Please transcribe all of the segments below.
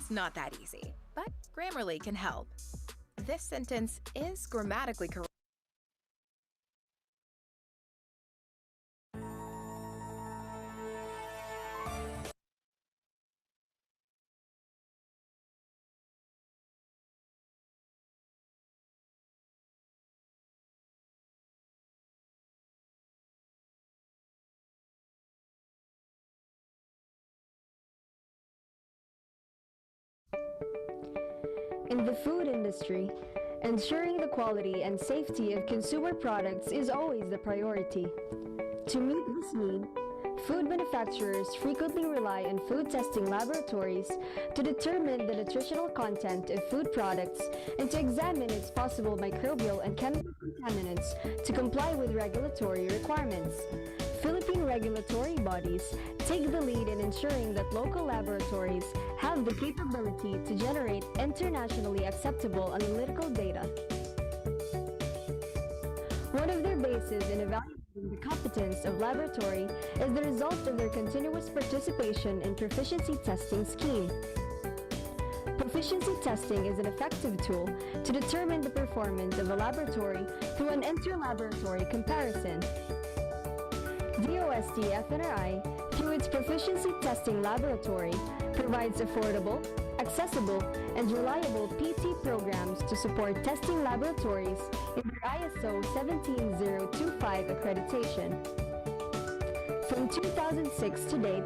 It's not that easy, but Grammarly can help. This sentence is grammatically correct. In the food industry, ensuring the quality and safety of consumer products is always the priority. To meet this need, food manufacturers frequently rely on food testing laboratories to determine the nutritional content of food products and to examine its possible microbial and chemical contaminants to comply with regulatory requirements. Philippine regulatory bodies take the lead in ensuring that local laboratories have the capability to generate internationally acceptable analytical data. One of their bases in evaluating the competence of laboratory is the result of their continuous participation in proficiency testing scheme. Proficiency testing is an effective tool to determine the performance of a laboratory through an inter-laboratory comparison. DOST-FNRI, through its proficiency testing laboratory, provides affordable, accessible, and reliable PT programs to support testing laboratories in their ISO 17025 accreditation. From 2006 to date,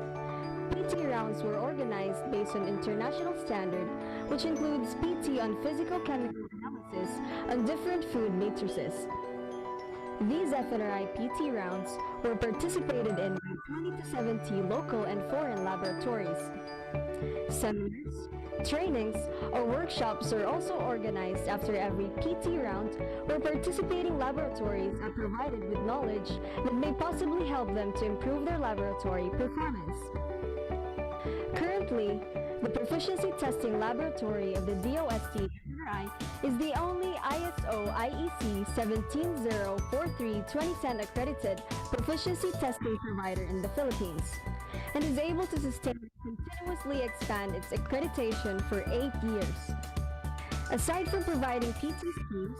PT rounds were organized based on international standard, which includes PT on physical-chemical analysis on different food matrices. These FNRI PT rounds were participated in by 20 to 70 local and foreign laboratories. Seminars, trainings, or workshops are also organized after every PT round where participating laboratories are provided with knowledge that may possibly help them to improve their laboratory performance. Currently, the Proficiency Testing Laboratory of the DOST-FNRI is the only ISO IEC 17043-2010 accredited proficiency testing provider in the Philippines, and is able to sustain and continuously expand its accreditation for 8 years. Aside from providing PT schemes,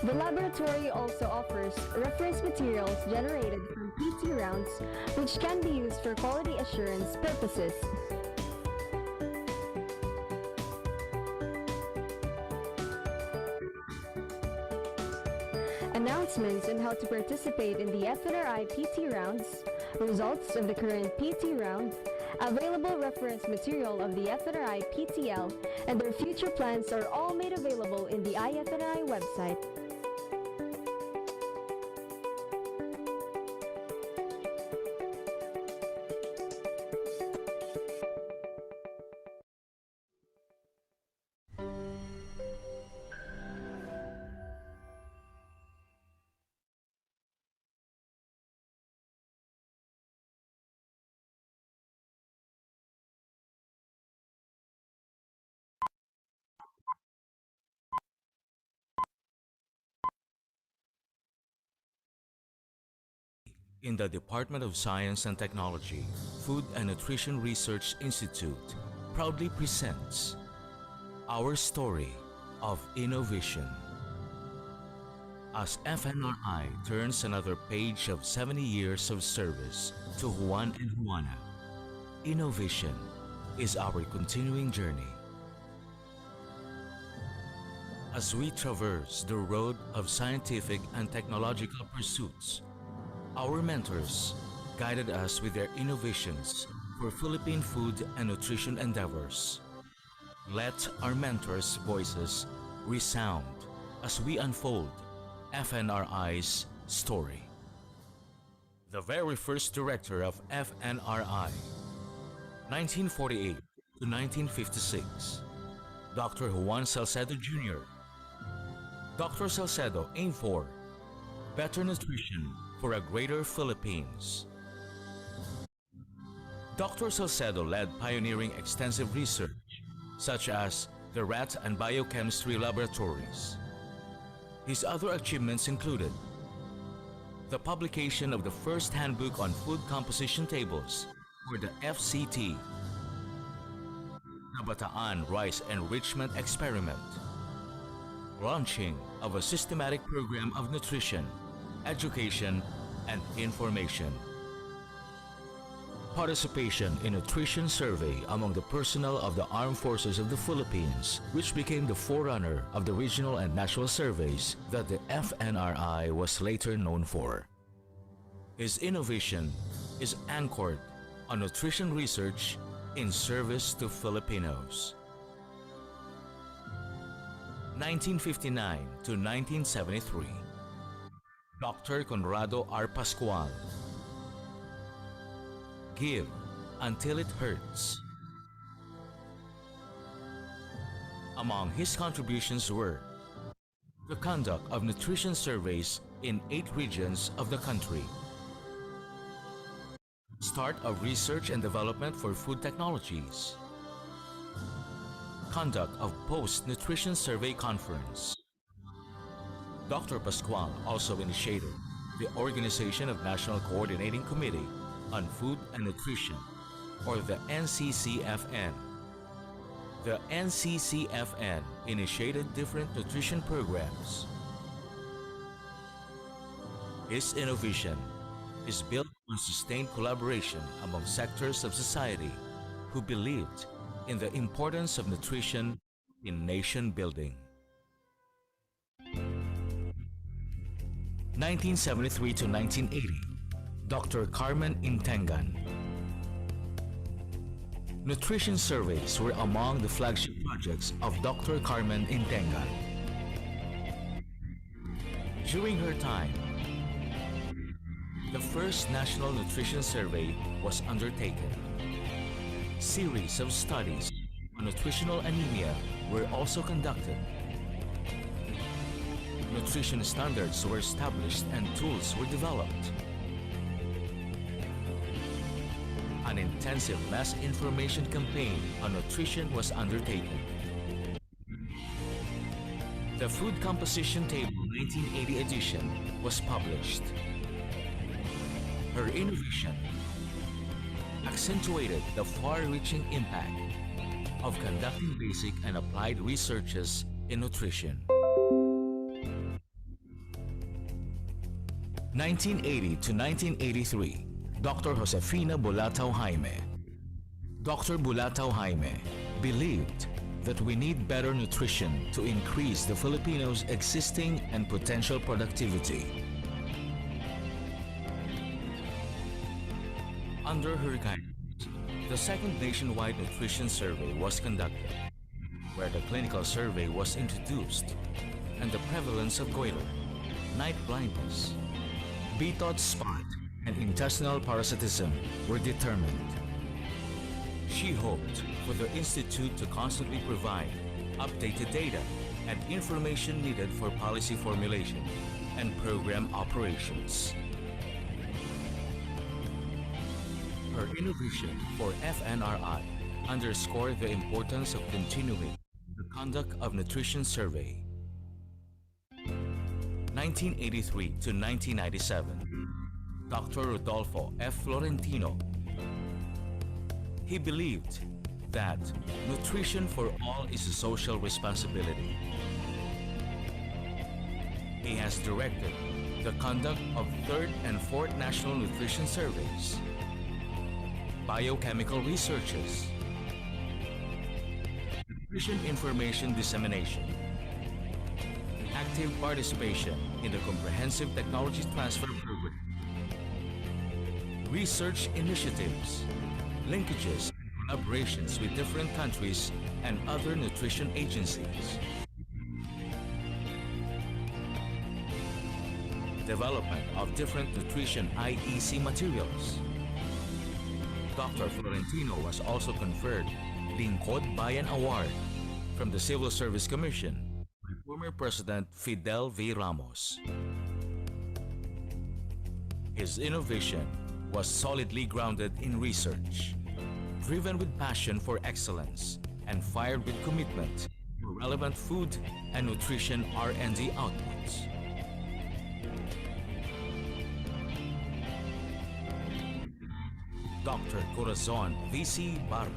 the laboratory also offers reference materials generated from PT rounds, which can be used for quality assurance purposes. Announcements on how to participate in the FNRI PT rounds, results of the current PT round, available reference material of the FNRI PTL, and their future plans are all made available in the IFNRI website. In the Department of Science and Technology, Food and Nutrition Research Institute proudly presents our story of innovation. As FNRI turns another page of 70 years of service to Juan and Juana, innovation is our continuing journey. As we traverse the road of scientific and technological pursuits, our mentors guided us with their innovations for Philippine food and nutrition endeavors. Let our mentors' voices resound as we unfold FNRI's story. The very first director of FNRI, 1948 to 1956, Dr. Juan Salcedo Jr. Dr. Salcedo aimed for better nutrition for a greater Philippines. Dr. Salcedo led pioneering extensive research, such as the rat and biochemistry laboratories. His other achievements included the publication of the first handbook on food composition tables, or the FCT, Kabataan Rice Enrichment Experiment, launching of a systematic program of nutrition, education, and information. Participation in nutrition survey among the personnel of the Armed Forces of the Philippines, which became the forerunner of the regional and national surveys that the FNRI was later known for. His innovation is anchored on nutrition research in service to Filipinos. 1959 to 1973, Dr. Conrado R. Pascual. Give until it hurts. Among his contributions were the conduct of nutrition surveys in 8 regions of the country, start of research and development for food technologies, conduct of post-nutrition survey conference. Dr. Pascual also initiated the organization of National Coordinating Committee on Food and Nutrition, or the NCCFN. The NCCFN initiated different nutrition programs. His innovation is built on sustained collaboration among sectors of society who believed in the importance of nutrition in nation building. 1973 to 1980, Dr. Carmen Intengan. Nutrition surveys were among the flagship projects of Dr. Carmen Intengan. During her time, the first national nutrition survey was undertaken. Series of studies on nutritional anemia were also conducted. Nutrition standards were established and tools were developed. An intensive mass information campaign on nutrition was undertaken. The Food Composition Table 1980 edition was published. Her innovation accentuated the far-reaching impact of conducting basic and applied researches in nutrition. 1980 to 1983, Dr. Josefina Bulatao Jaime. Dr. Bulatao Jaime believed that we need better nutrition to increase the Filipinos' existing and potential productivity. Under her guidance, the second nationwide nutrition survey was conducted, where the clinical survey was introduced and the prevalence of goiter, night blindness, Bitot spot, and intestinal parasitism were determined. She hoped for the Institute to constantly provide updated data and information needed for policy formulation and program operations. Her innovation for FNRI underscored the importance of continuing the conduct of nutrition survey. 1983 to 1997, Dr. Rodolfo F. Florentino. He believed that nutrition for all is a social responsibility. He has directed the conduct of 3rd and 4th National Nutrition Surveys, biochemical researches, nutrition information dissemination, active participation in the Comprehensive Technology Transfer Program, research initiatives, linkages and collaborations with different countries and other nutrition agencies, development of different nutrition IEC materials. Dr. Florentino was also conferred Lingkod Bayan Award from the Civil Service Commission by former President Fidel V. Ramos. His innovation was solidly grounded in research, driven with passion for excellence, and fired with commitment to relevant food and nutrition R&D outputs. Dr. Corazon V.C. Barba.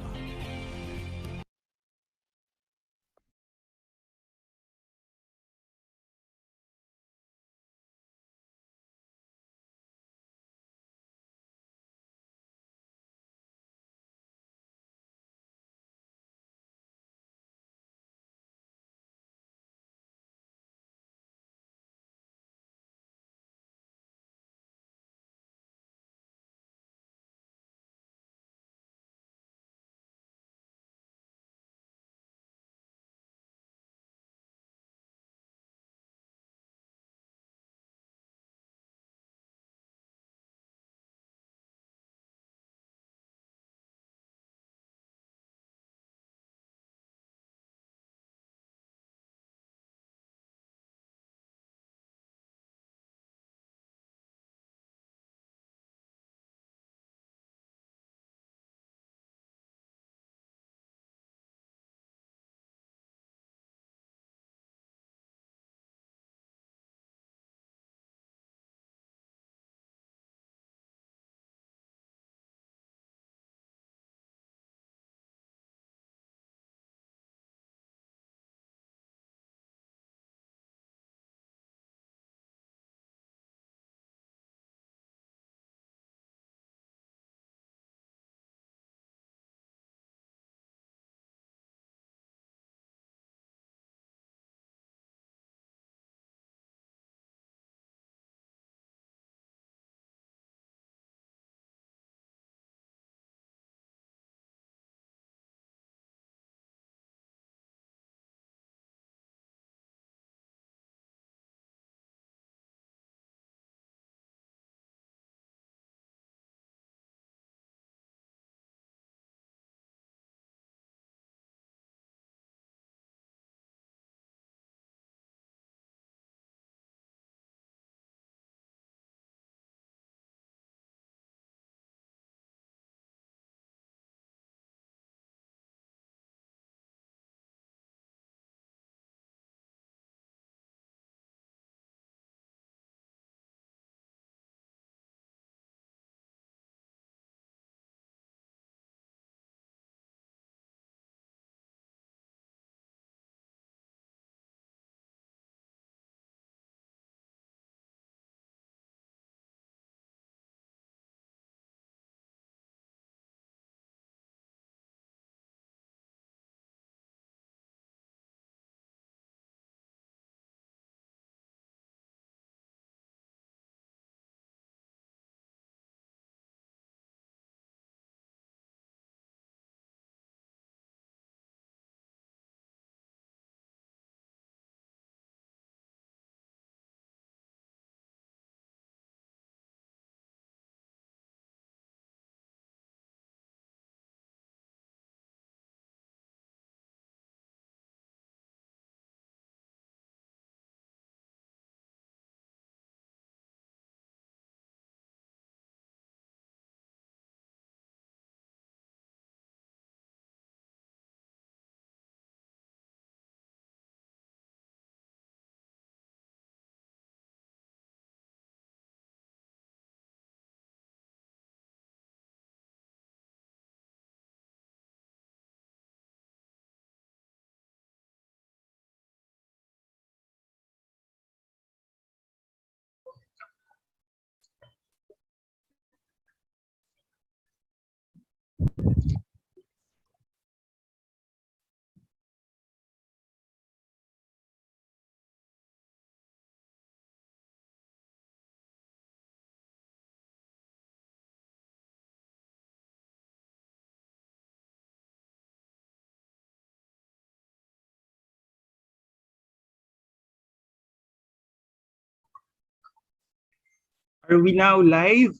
Are we now live?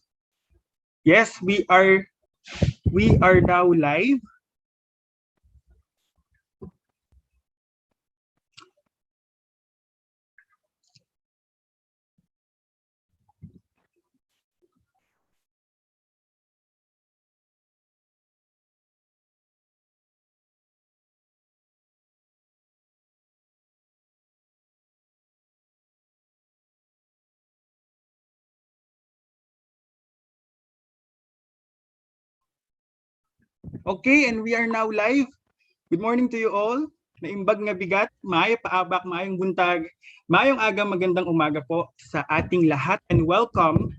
Yes, we are. We are now live. Okay, and we are now live. Good morning to you all. Naimbag nga bigat, maayo paabak, maayong buntag, maayong aga, magandang umaga po sa ating lahat, and welcome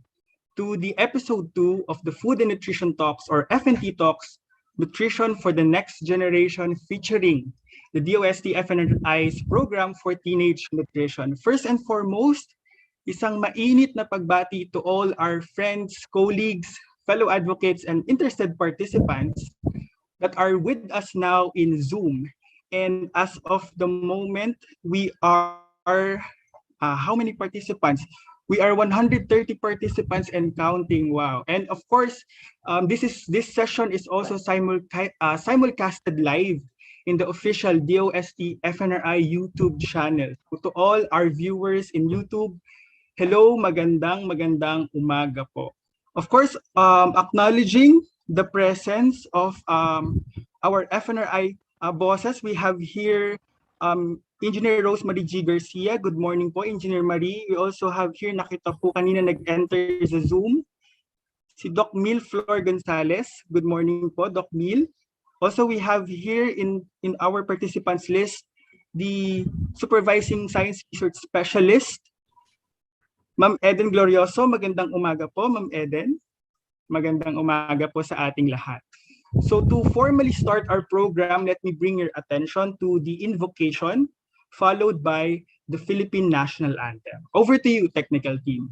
to the episode 2 of the Food and Nutrition Talks, or F&T Talks, Nutrition for the Next Generation, featuring the DOST-FNRI's program for teenage nutrition. First and foremost, isang mainit na pagbati to all our friends, colleagues, fellow advocates, and interested participants that are with us now in Zoom. And as of the moment, we are, how many participants? We are 130 participants and counting. Wow. And of course, this session is also simulcasted live in the official DOST FNRI YouTube channel. To all our viewers in YouTube, hello, magandang umaga po. Of course, acknowledging the presence of our FNRI bosses, we have here Engineer Rosemary G. Garcia. Good morning po, Engineer Marie. We also have here, nakita po kanina nag-enter sa Zoom, si Doc Mil Flor Gonzalez. Good morning po, Doc Mil. Also, we have here in our participants list, the Supervising Science Research Specialist, Ma'am Eden Glorioso. Magandang umaga po, Ma'am Eden. Magandang umaga po sa ating lahat. So to formally start our program, let me bring your attention to the invocation, followed by the Philippine National Anthem. Over to you, technical team.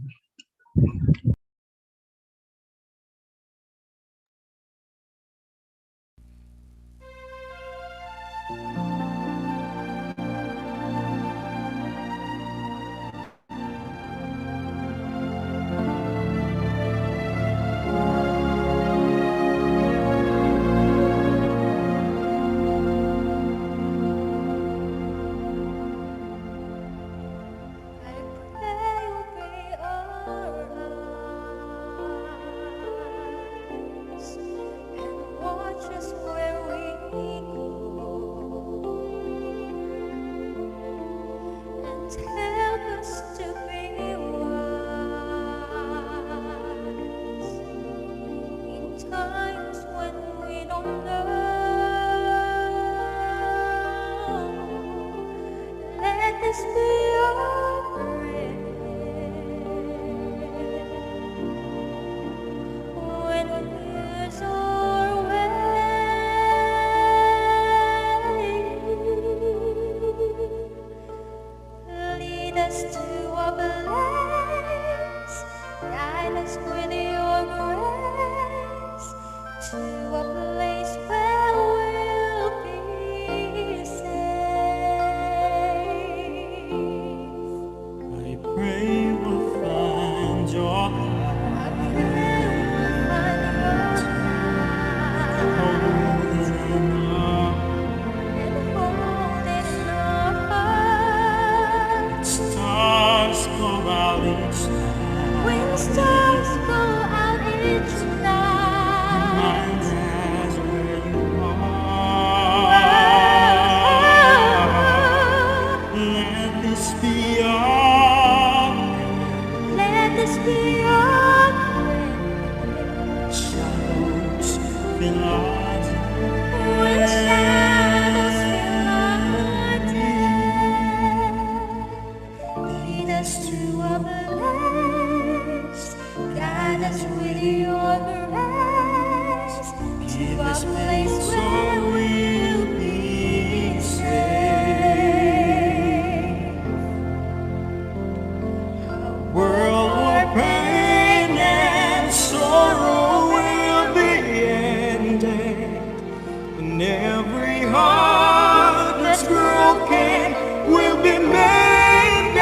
Will be mended,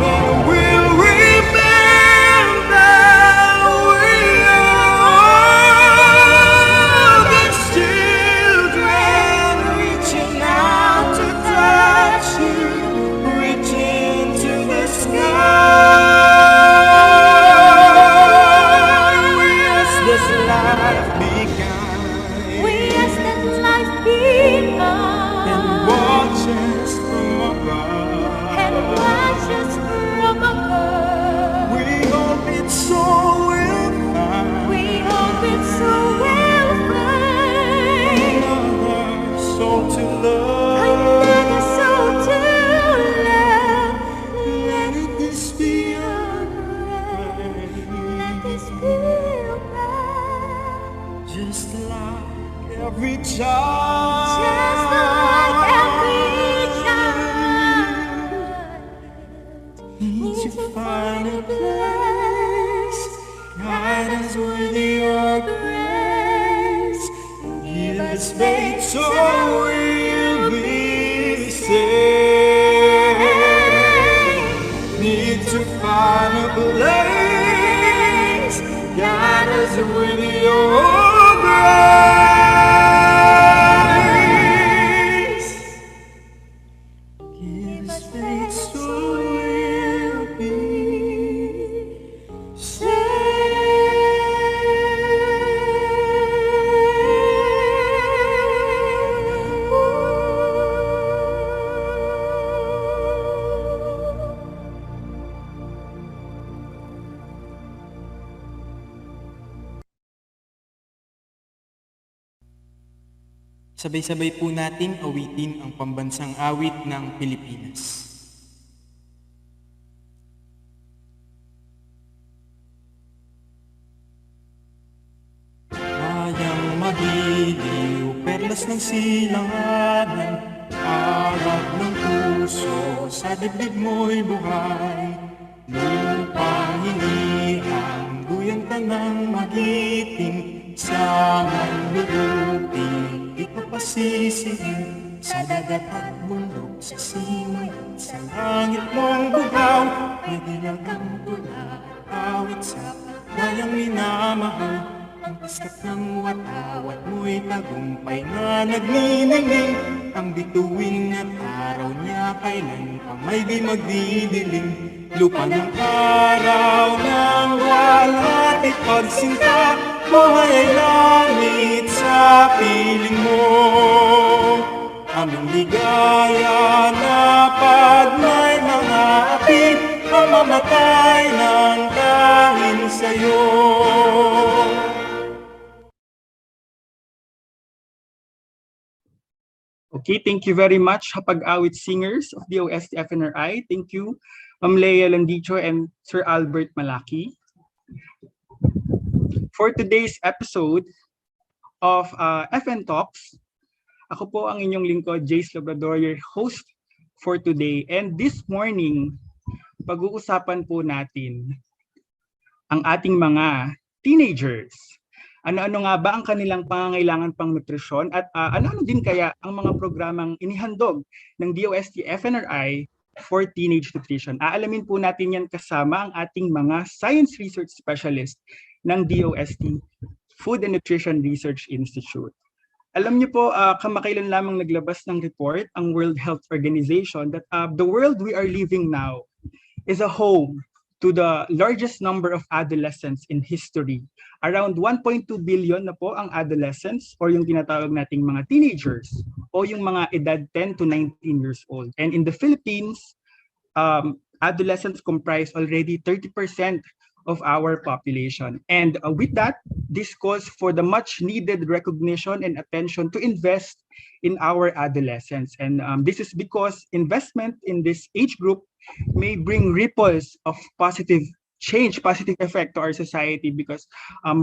and will remain. and watches from above. We hope it's so will find another soul to love. Let this be our prayer. Just like every child, needs to find a place, guide us with your grace, give us faith so we'll be saved. Need to find a place, guide us with your grace, give us faith so we'll be Sabay-sabay po nating awitin ang pambansang awit ng Pilipinas. Bayang magiliw, perlas ng silanganan, arap ng puso, sa dibdib mo'y buhay. Lupang hinihang, duyang tanang magiting, sa manluluping, di ko pasisihin. Sa dagat at bundok, sa simay, sa langit mong bugaw, may dilagang tula, awit sa bayang minamahal. Ang piskat ng watawat mo'y tagumpay na nagniningning. Ang bituin at araw niya kailan pa may di magdidilim. Lupa ng araw ng walhati pagsinta, buhay ay langit sa piling mo. Aming ligaya na pag may mga api, mamamatay ng dahil sa'yo. Okay, thank you very much, Hapag-awit singers of DOST-FNRI. Thank you, Leia Landicho and Sir Albert Malaki. For today's episode of FN Talks, ako po ang inyong lingkod, Jace Labrador, your host for today. And this morning, pag-uusapan po natin ang ating mga teenagers. Ano-ano nga ba ang kanilang pangangailangan pang nutrisyon at ano-ano din kaya ang mga programang inihandog ng DOST-FNRI for teenage nutrition. Aalamin po natin yan kasama ang ating mga science research specialist ng DOST Food and Nutrition Research Institute. Alam niyo po, kamakailan lamang naglabas ng report ang World Health Organization that the world we are living now is a home to the largest number of adolescents in history. Around 1.2 billion na po ang adolescents or yung tinatawag nating mga teenagers o yung mga edad 10 to 19 years old. And in the Philippines, adolescents comprise already 30% of our population. And with that, this calls for the much needed recognition and attention to invest in our adolescents. And this is because investment in this age group may bring ripples of positive change, positive effect to our society, because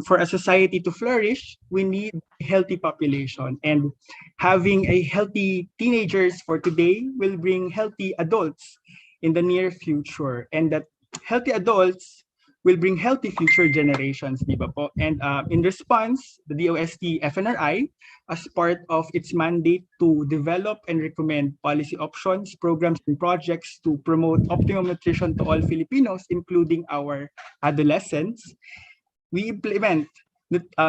for a society to flourish, we need a healthy population. And having a healthy teenagers for today will bring healthy adults in the near future. And that healthy adults will bring healthy future generations, di ba po? And in response, the DOST-FNRI, as part of its mandate to develop and recommend policy options, programs, and projects to promote optimum nutrition to all Filipinos, including our adolescents, we implement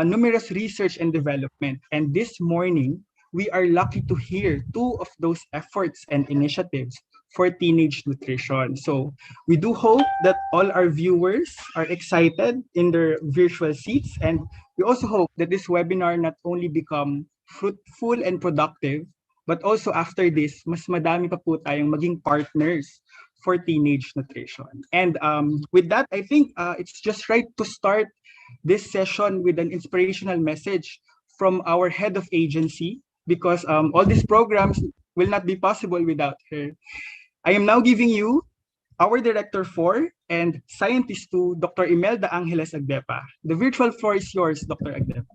numerous research and development. And this morning, we are lucky to hear two of those efforts and initiatives for teenage nutrition. So we do hope that all our viewers are excited in their virtual seats, and we also hope that this webinar not only become fruitful and productive. But also after this, mas madami pa po tayong maging partners for teenage nutrition. And with that, I think it's just right to start this session with an inspirational message from our head of agency, because all these programs will not be possible without her. I am now giving you our Director 4 and Scientist 2, Dr. Imelda Angeles Agdepa. The virtual floor is yours, Dr. Agdepa.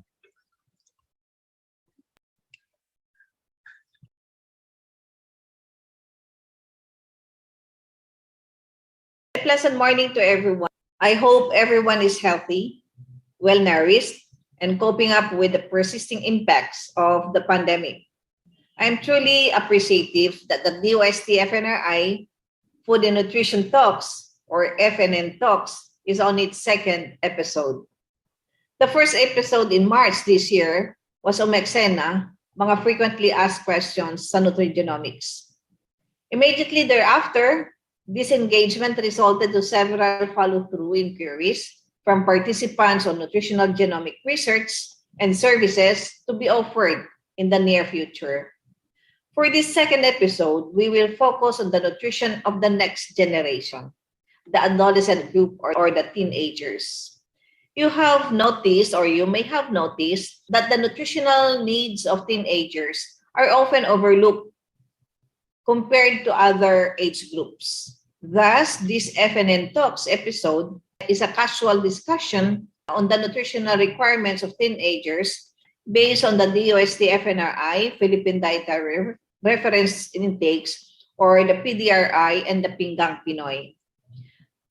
Pleasant morning to everyone. I hope everyone is healthy, well-nourished, and coping up with the persisting impacts of the pandemic. I'm truly appreciative that the DOST-FNRI Food and Nutrition Talks, or FNN Talks, is on its second episode. The first episode in March this year was Omexena, mga frequently asked questions sa nutrigenomics. Immediately thereafter, this engagement resulted to several follow-through inquiries from participants on nutritional genomic research and services to be offered in the near future. For this second episode, we will focus on the nutrition of the next generation, the adolescent group or the teenagers. You have noticed, or you may have noticed, that the nutritional needs of teenagers are often overlooked compared to other age groups. Thus, this FNN Talks episode is a casual discussion on the nutritional requirements of teenagers based on the DOST-FNRI, Philippine Dietary Reference Intakes, or the PDRI and the Pinggang Pinoy.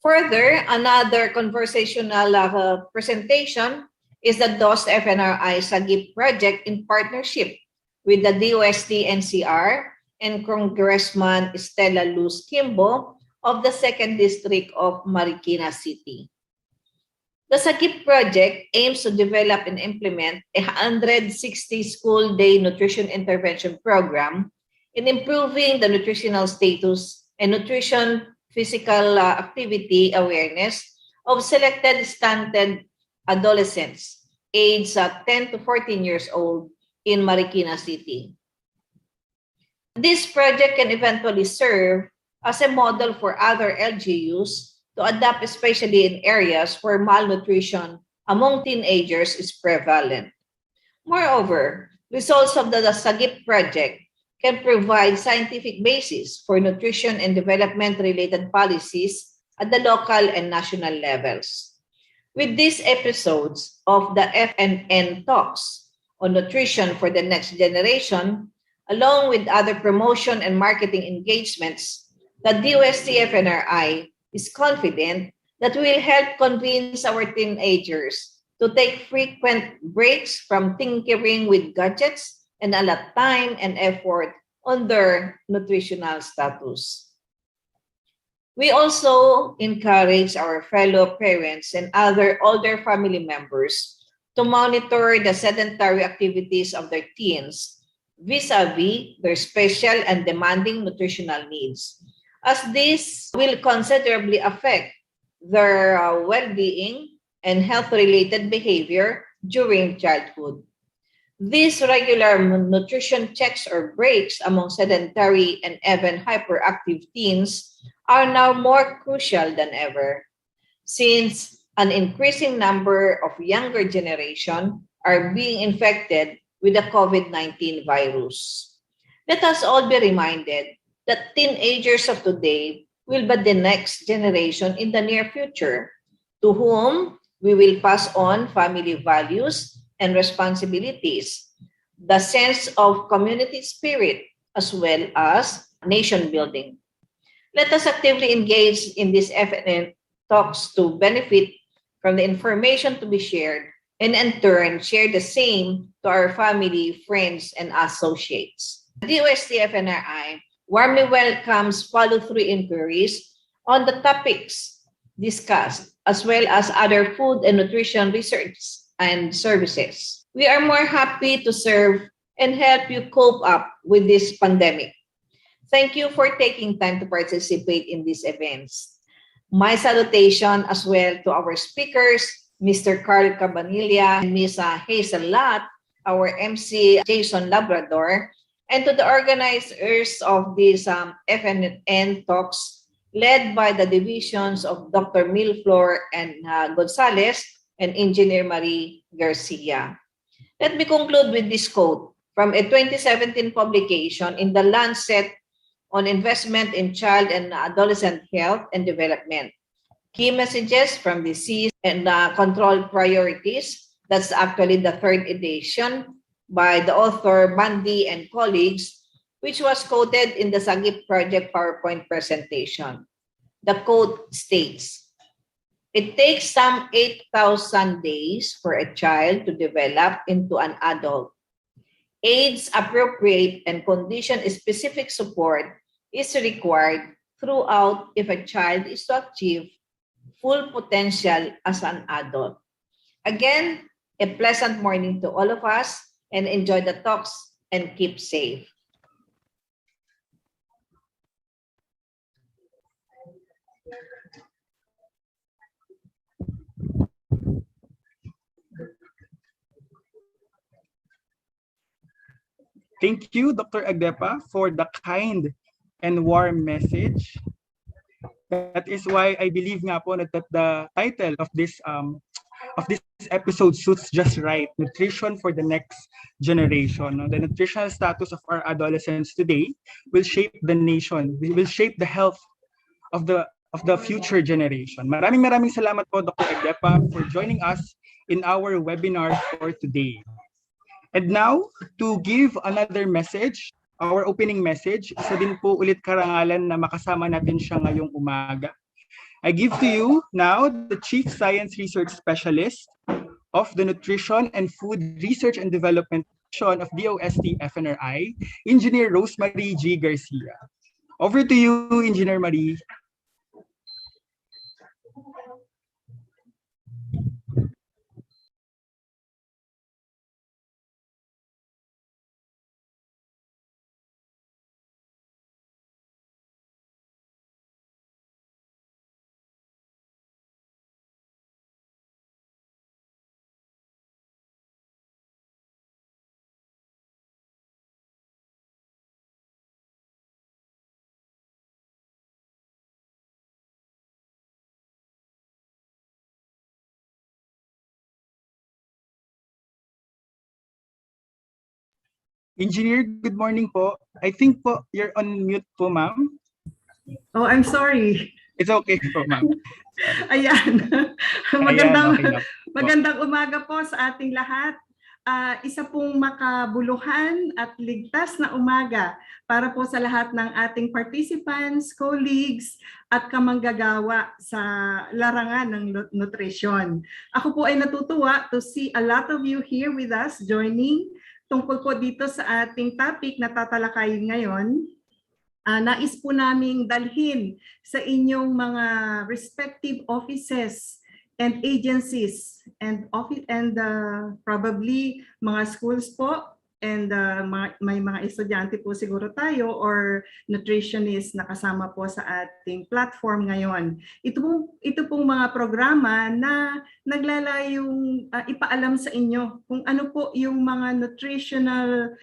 Further, another conversational presentation is the DOST-FNRI SAGIP project in partnership with the DOST-NCR and Congressman Estela Luz Kimbo of the 2nd District of Marikina City. The SAGIP project aims to develop and implement a 160 school day nutrition intervention program in improving the nutritional status and nutrition physical activity awareness of selected stunted adolescents aged 10 to 14 years old in Marikina City. This project can eventually serve as a model for other LGUs to adapt, especially in areas where malnutrition among teenagers is prevalent. Moreover, results of the SAGIP project can provide scientific basis for nutrition and development-related policies at the local and national levels. With these episodes of the FNN Talks on nutrition for the next generation, along with other promotion and marketing engagements, the DOST-FNRI is confident that we will help convince our teenagers to take frequent breaks from tinkering with gadgets and allot time and effort on their nutritional status. We also encourage our fellow parents and other older family members to monitor the sedentary activities of their teens vis-a-vis their special and demanding nutritional needs, as this will considerably affect their well-being and health-related behavior during childhood. These regular nutrition checks or breaks among sedentary and even hyperactive teens are now more crucial than ever, since an increasing number of younger generation are being infected with the COVID-19 virus. Let us all be reminded that teenagers of today will be the next generation in the near future, to whom we will pass on family values and responsibilities, the sense of community spirit, as well as nation building. Let us actively engage in these FNN talks to benefit from the information to be shared, and in turn share the same to our family, friends, and associates. The DOST-FNRI warmly welcomes follow-through inquiries on the topics discussed, as well as other food and nutrition research and services. We are more happy to serve and help you cope up with this pandemic. Thank you for taking time to participate in these events. My salutation as well to our speakers, Mr. Carl Cabanilla and Ms. Hazel Lat, our MC Jason Labrador, and to the organizers of these FNN talks led by the divisions of Dr. Milflor and Gonzalez and Engineer Marie Garcia. Let me conclude with this quote from a 2017 publication in the Lancet on Investment in Child and Adolescent Health and Development. Key messages from disease and control priorities. That's actually the third edition by the author Bundy and colleagues, which was quoted in the Sagip Project PowerPoint presentation. The quote states, "It takes some 8,000 days for a child to develop into an adult. Age-appropriate and condition-specific support is required throughout if a child is to achieve full potential as an adult." Again, a pleasant morning to all of us, and enjoy the talks and keep safe. Thank you, Dr. Agdepa, for the kind and warm message. That is why I believe nga po that the title of this episode suits just right. Nutrition for the next generation. The nutritional status of our adolescents today will shape the nation. Will shape the health of the future generation. Maraming salamat po, Dr. Agdepa, for joining us in our webinar for today. And now, to give another message, our opening message, isa din po ulit karangalan na makasama natin siya ngayong umaga. I give to you now the Chief Science Research Specialist of the Nutrition and Food Research and Development Section of DOST-FNRI, Engineer Rosemary G. Garcia. Over to you, Engineer Marie. Engineer, good morning po. I think po you're on mute po, ma'am. Oh, I'm sorry. It's okay po, ma'am. Ayan. Magandang umaga po sa ating lahat. Isa pong makabuluhan at ligtas na umaga para po sa lahat ng ating participants, colleagues at kamanggagawa sa larangan ng nutrition. Ako po ay natutuwa to see a lot of you here with us joining tungkol po dito sa ating topic na tatalakayin ngayon. Nais po naming dalhin sa inyong mga respective offices and agencies and probably mga schools po and may mga estudyante po siguro tayo or nutritionist na kasama po sa ating platform ngayon. Ito pong mga programa na naglalayong ipaalam sa inyo kung ano po yung mga nutritional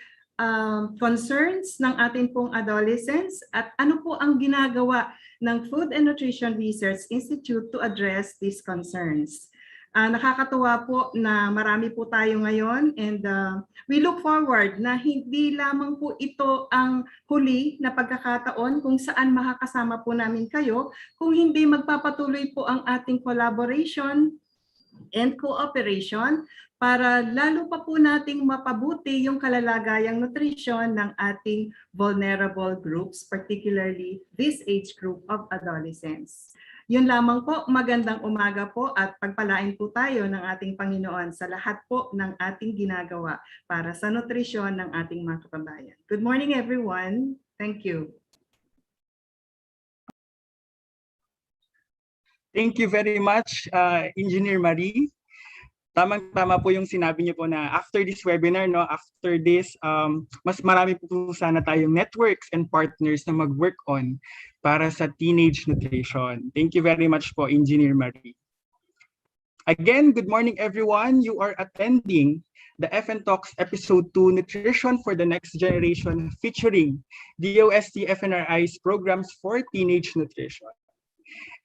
concerns ng ating pong adolescents at ano po ang ginagawa ng Food and Nutrition Research Institute to address these concerns. Nakakatuwa po na marami po tayo ngayon and we look forward na hindi lamang po ito ang huli na pagkakataon kung saan makakasama po namin kayo, kung hindi magpapatuloy po ang ating collaboration and cooperation para lalo pa po nating mapabuti yung kalalagayang nutrition ng ating vulnerable groups, particularly this age group of adolescents. Yun lamang po, magandang umaga po at pagpalain po tayo ng ating Panginoon sa lahat po ng ating ginagawa para sa nutrisyon ng ating mga kababayan. Good morning everyone. Thank you. Thank you very much, Engineer Marie. Tamang-tama po yung sinabi niyo po na after this webinar, after this, mas marami po sana tayong networks and partners na mag-work on para sa teenage nutrition. Thank you very much po, Engineer Marie. Again, good morning everyone. You are attending the FN Talks Episode 2 Nutrition for the Next Generation featuring DOST FNRI's programs for teenage nutrition.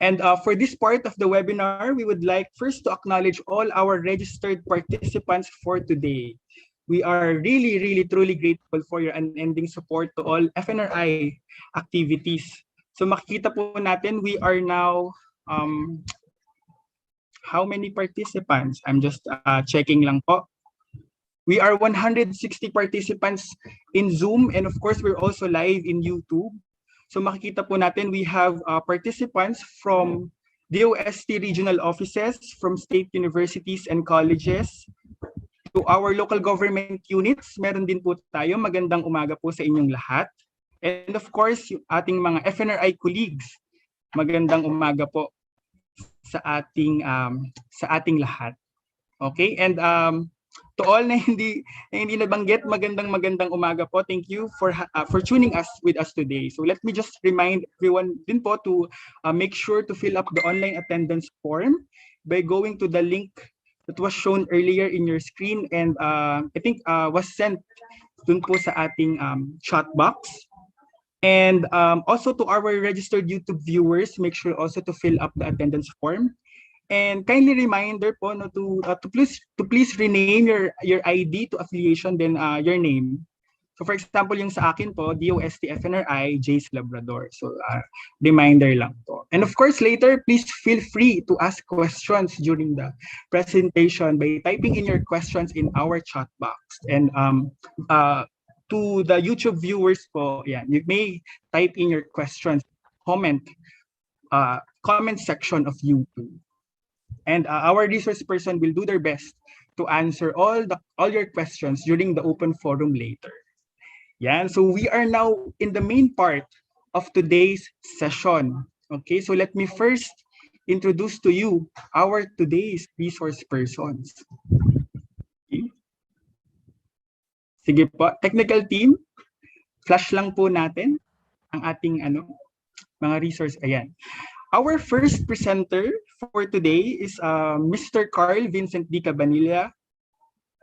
And for this part of the webinar, we would like first to acknowledge all our registered participants for today. We are really, truly grateful for your unending support to all FNRI activities. So makikita po natin, we are now, how many participants? I'm just checking lang po. We are 160 participants in Zoom, and of course, we're also live in YouTube. So makikita po natin, we have participants from DOST regional offices, from state universities and colleges, to our local government units. Meron din po tayo. Magandang umaga po sa inyong lahat. And of course, yung ating mga FNRI colleagues, magandang umaga po sa ating lahat. Okay? And to all na hindi nabanggit, magandang umaga po. Thank you for tuning us with us today. So let me just remind everyone din po to make sure to fill up the online attendance form by going to the link that was shown earlier in your screen and I think was sent dun po sa ating chat box. And also to our registered YouTube viewers, make sure also to fill up the attendance form. And kindly reminder po no, to please rename your ID to affiliation, then your name. So for example, yung sa akin po, DOST FNRI, Jace Labrador. So reminder lang po. And of course, later, please feel free to ask questions during the presentation by typing in your questions in our chat box. And to the YouTube viewers po, yeah, you may type in your questions, comment section of YouTube. And our resource person will do their best to answer all your questions during the open forum later. Yeah, so we are now in the main part of today's session. Okay, so let me first introduce to you our today's resource persons. Okay. Sige po, technical team, flash lang po natin ang ating mga resource. Ayan. Our first presenter for today is Mr. Carl Vincent D. Cabanilla,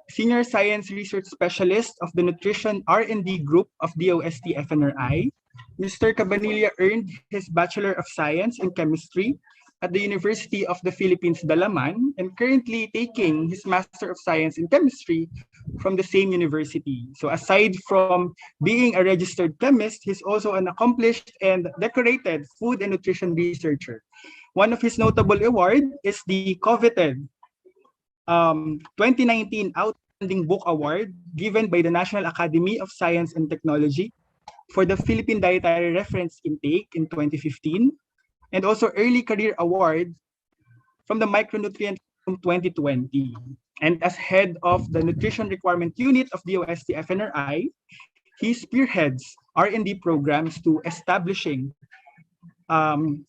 Senior Science Research Specialist of the Nutrition R&D Group of DOST FNRI. Mr. Cabanilla earned his Bachelor of Science in Chemistry at the University of the Philippines, Dalaman, and currently taking his Master of Science in Chemistry from the same university. So aside from being a registered chemist, he's also an accomplished and decorated food and nutrition researcher. One of his notable awards is the coveted 2019 Outstanding Book Award given by the National Academy of Science and Technology for the Philippine Dietary Reference Intake in 2015, and also Early Career Award from the Micronutrient from 2020. And as head of the Nutrition Requirement Unit of DOST FNRI, he spearheads R&D programs to establishing and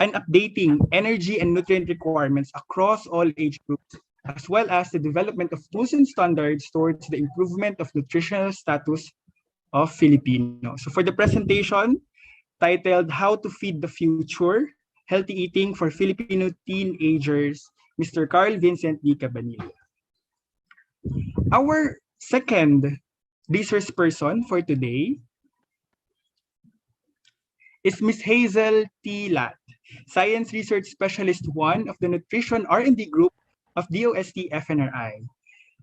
updating energy and nutrient requirements across all age groups, as well as the development of tools and standards towards the improvement of nutritional status of Filipinos. So for the presentation titled How to Feed the Future, Healthy Eating for Filipino Teenagers, Mr. Carl Vincent D. Cabanilla. Our second resource person for today is Ms. Hazel T. Lat, Science Research Specialist 1 of the Nutrition R&D Group of DOST FNRI.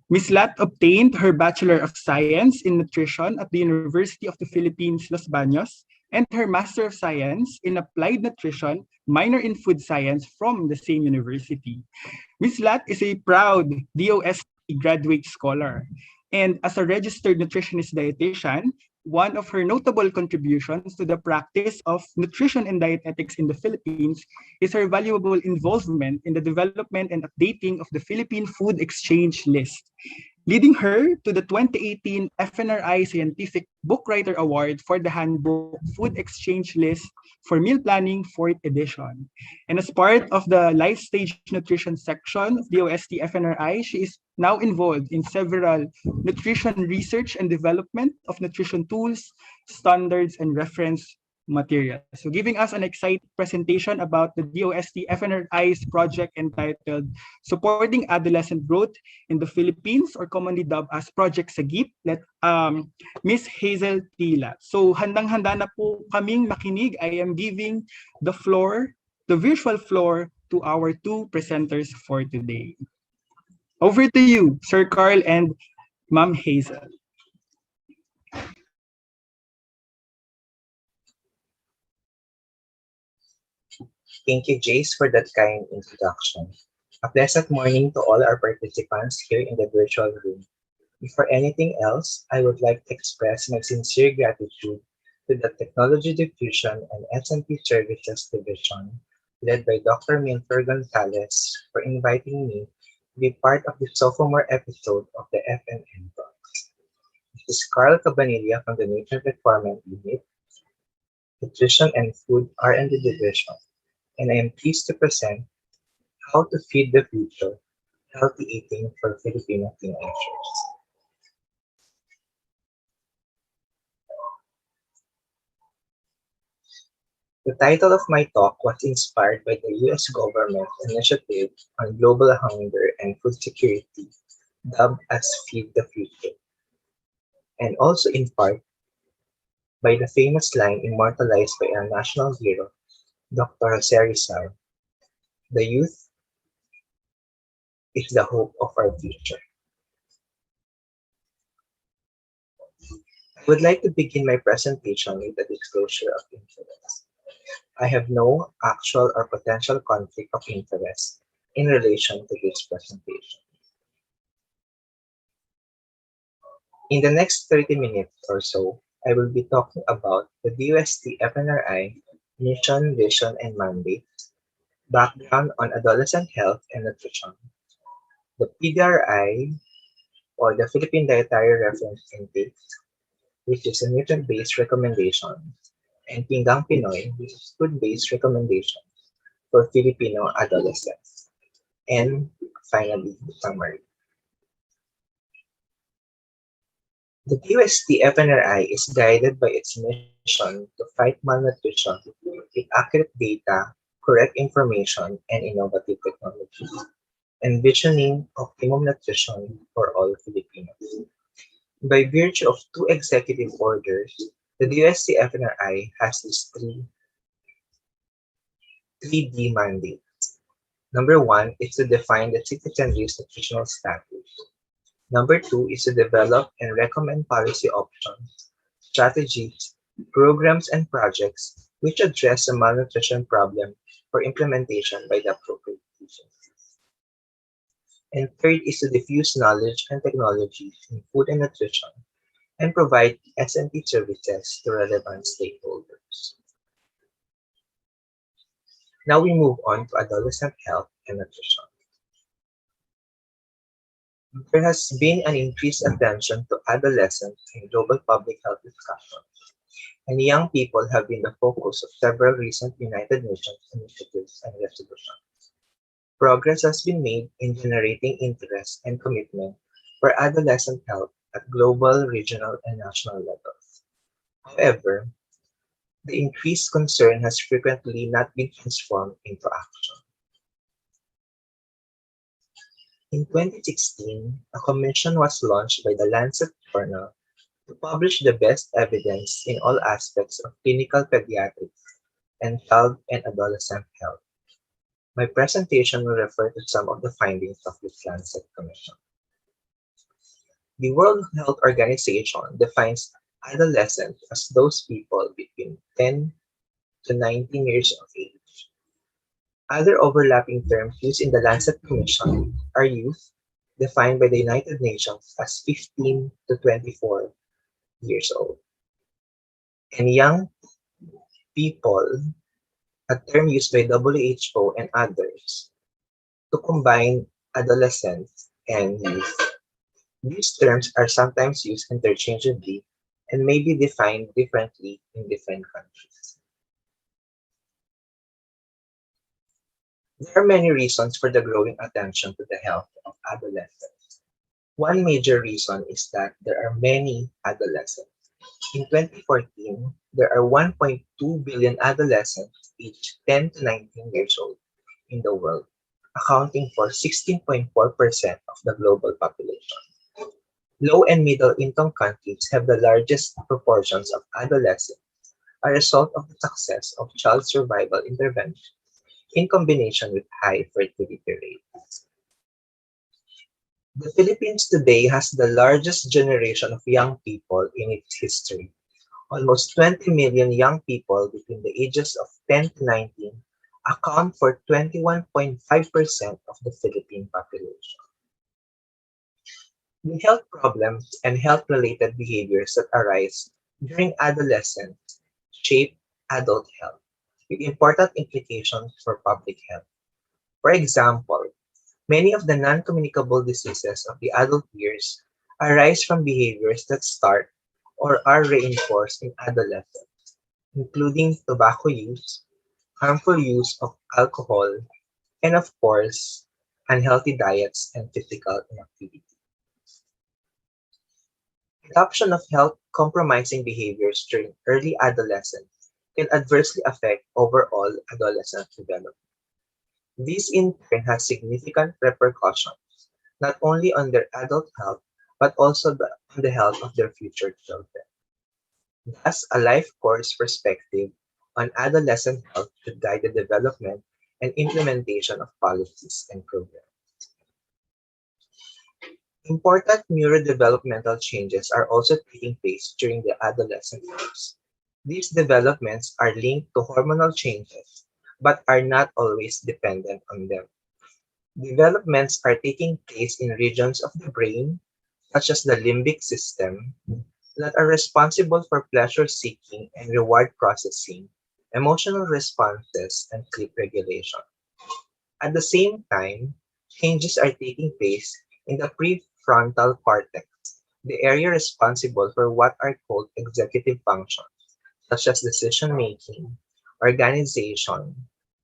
Ms. Lat obtained her Bachelor of Science in Nutrition at the University of the Philippines, Los Baños, and her Master of Science in Applied Nutrition, minor in Food Science from the same university. Ms. Lat is a proud DOST graduate scholar, and as a registered nutritionist dietitian, one of her notable contributions to the practice of nutrition and dietetics in the Philippines is her valuable involvement in the development and updating of the Philippine Food Exchange List, leading her to the 2018 FNRI Scientific Book Writer Award for the Handbook Food Exchange List for Meal Planning 4th edition. And as part of the Life Stage Nutrition section of the DOST FNRI, she is now involved in several nutrition research and development of nutrition tools, standards, and reference material. So giving us an exciting presentation about the DOST-FNRI's project entitled Supporting Adolescent Growth in the Philippines, or commonly dubbed as Project Sagip, Miss Hazel Tila. So handang-handa na po kaming makinig. I am giving the virtual floor to our two presenters for today. Over to you, Sir Carl and Ma'am Hazel. Thank you, Jace, for that kind introduction. A pleasant morning to all our participants here in the virtual room. Before anything else, I would like to express my sincere gratitude to the Technology Diffusion and S&P Services Division, led by Dr. Minter Gonzalez, for inviting me to be part of the sophomore episode of the FNN Talks. This is Carl Cabanilla from the Nutrient Requirement Unit, Nutrition and Food R&D Division, and I am pleased to present How to Feed the Future, Healthy Eating for Filipino Teenagers. The title of my talk was inspired by the U.S. government initiative on global hunger and food security, dubbed as Feed the Future, and also in part by the famous line immortalized by our national hero, Dr. Jose Rizal, "The youth is the hope of our future." I would like to begin my presentation with a disclosure of interest. I have no actual or potential conflict of interest in relation to this presentation. In the next 30 minutes or so, I will be talking about the DOST-FNRI mission, vision, and mandate, background on adolescent health and nutrition, the PDRI, or the Philippine Dietary Reference Intake, which is a nutrient-based recommendation, and Pinggang Pinoy, which is food-based recommendations for Filipino adolescents. And finally, the summary. The DOST-FNRI is guided by its mission to fight malnutrition with accurate data, correct information, and innovative technologies, envisioning optimum nutrition for all Filipinos. By virtue of two executive orders, the DOST-FNRI has these three D mandates. Number one is to define the citizenry's nutritional status. Number two is to develop and recommend policy options, strategies, programs, and projects which address the malnutrition problem for implementation by the appropriate agencies. And third is to diffuse knowledge and technologies in food and nutrition and provide S&P services to relevant stakeholders. Now we move on to adolescent health and nutrition. There has been an increased attention to adolescents in global public health discussions, and young people have been the focus of several recent United Nations initiatives and resolutions. Progress has been made in generating interest and commitment for adolescent health at global, regional, and national levels. However, the increased concern has frequently not been transformed into action. In 2016, a commission was launched by the Lancet Journal to publish the best evidence in all aspects of clinical pediatrics and child and adolescent health. My presentation will refer to some of the findings of this Lancet Commission. The World Health Organization defines adolescents as those people between 10 to 19 years of age. Other overlapping terms used in the Lancet Commission are youth, defined by the United Nations as 15 to 24 years old, and young people, a term used by WHO and others to combine adolescents and youth. These terms are sometimes used interchangeably and may be defined differently in different countries. There are many reasons for the growing attention to the health of adolescents. One major reason is that there are many adolescents. In 2014, there are 1.2 billion adolescents aged 10 to 19 years old in the world, accounting for 16.4% of the global population. Low and middle income countries have the largest proportions of adolescents, a result of the success of child survival intervention in combination with high fertility rates. The Philippines today has the largest generation of young people in its history. Almost 20 million young people between the ages of 10 to 19 account for 21.5% of the Philippine population. The health problems and health-related behaviors that arise during adolescence shape adult health, with important implications for public health. For example, many of the non-communicable diseases of the adult years arise from behaviors that start or are reinforced in adolescence, including tobacco use, harmful use of alcohol, and of course, unhealthy diets and physical inactivity. Adoption of health-compromising behaviors during early adolescence can adversely affect overall adolescent development. This in turn has significant repercussions, not only on their adult health, but also on the health of their future children. Thus, a life course perspective on adolescent health should guide the development and implementation of policies and programs. Important neurodevelopmental changes are also taking place during the adolescent years. These developments are linked to hormonal changes, but are not always dependent on them. Developments are taking place in regions of the brain, such as the limbic system, that are responsible for pleasure seeking and reward processing, emotional responses, and sleep regulation. At the same time, changes are taking place in the prefrontal cortex, the area responsible for what are called executive functions, such as decision making, organization,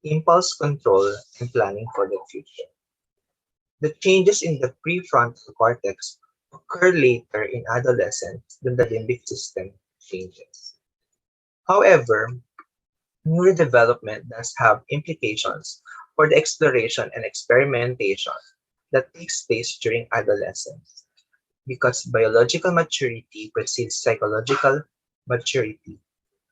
impulse control, and planning for the future. The changes in the prefrontal cortex occur later in adolescence than the limbic system changes. However, neurodevelopment does have implications for the exploration and experimentation that takes place during adolescence because biological maturity precedes psychological maturity,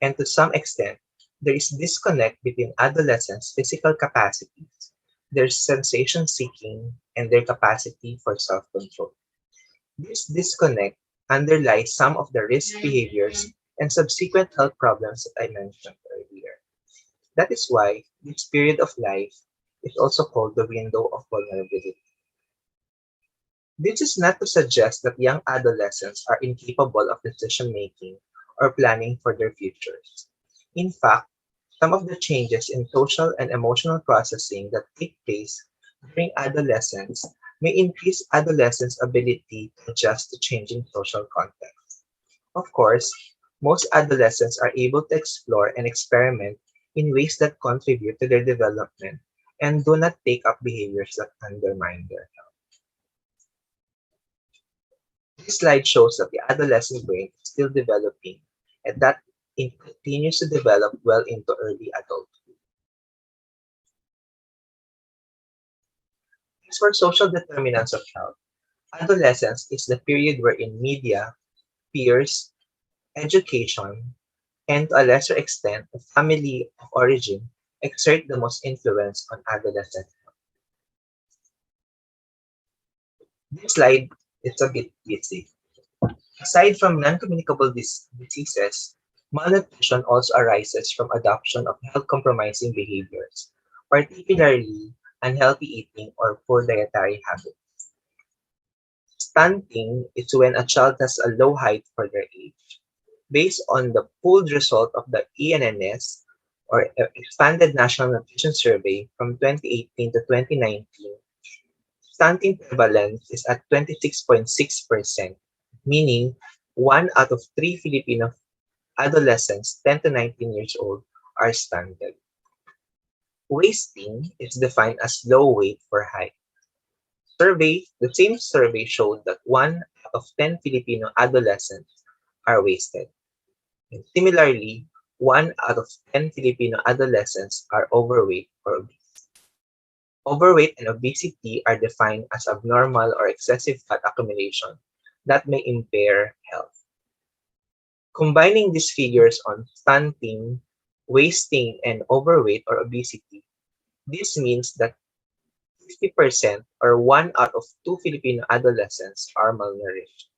and to some extent, there is disconnect between adolescents' physical capacities, their sensation seeking, and their capacity for self-control. This disconnect underlies some of the risk behaviors and subsequent health problems that I mentioned earlier. That is why this period of life is also called the window of vulnerability. This is not to suggest that young adolescents are incapable of decision making or planning for their futures. In fact, some of the changes in social and emotional processing that take place during adolescence may increase adolescents' ability to adjust to changing social context. Of course, most adolescents are able to explore and experiment in ways that contribute to their development and do not take up behaviors that undermine their health. This slide shows that the adolescent brain is still developing and that it continues to develop well into early adulthood. As for social determinants of health, adolescence is the period wherein media, peers, education, and to a lesser extent, the family of origin exert the most influence on adolescent health. This slide is a bit busy. Aside from non-communicable diseases, malnutrition also arises from adoption of health-compromising behaviors, particularly unhealthy eating or poor dietary habits. Stunting is when a child has a low height for their age. Based on the pooled result of the ENNS, or Expanded National Nutrition Survey from 2018 to 2019, stunting prevalence is at 26.6%, meaning 1 out of 3 Filipino adolescents 10 to 19 years old are stunted. Wasting is defined as low weight for height. The same survey showed that 1 out of 10 Filipino adolescents are wasted, And similarly, 1 out of 10 Filipino adolescents are overweight or obese. Overweight and obesity are defined as abnormal or excessive fat accumulation that may impair health. Combining these figures on stunting, wasting, and overweight or obesity, this means that 50% or 1 out of 2 Filipino adolescents are malnourished.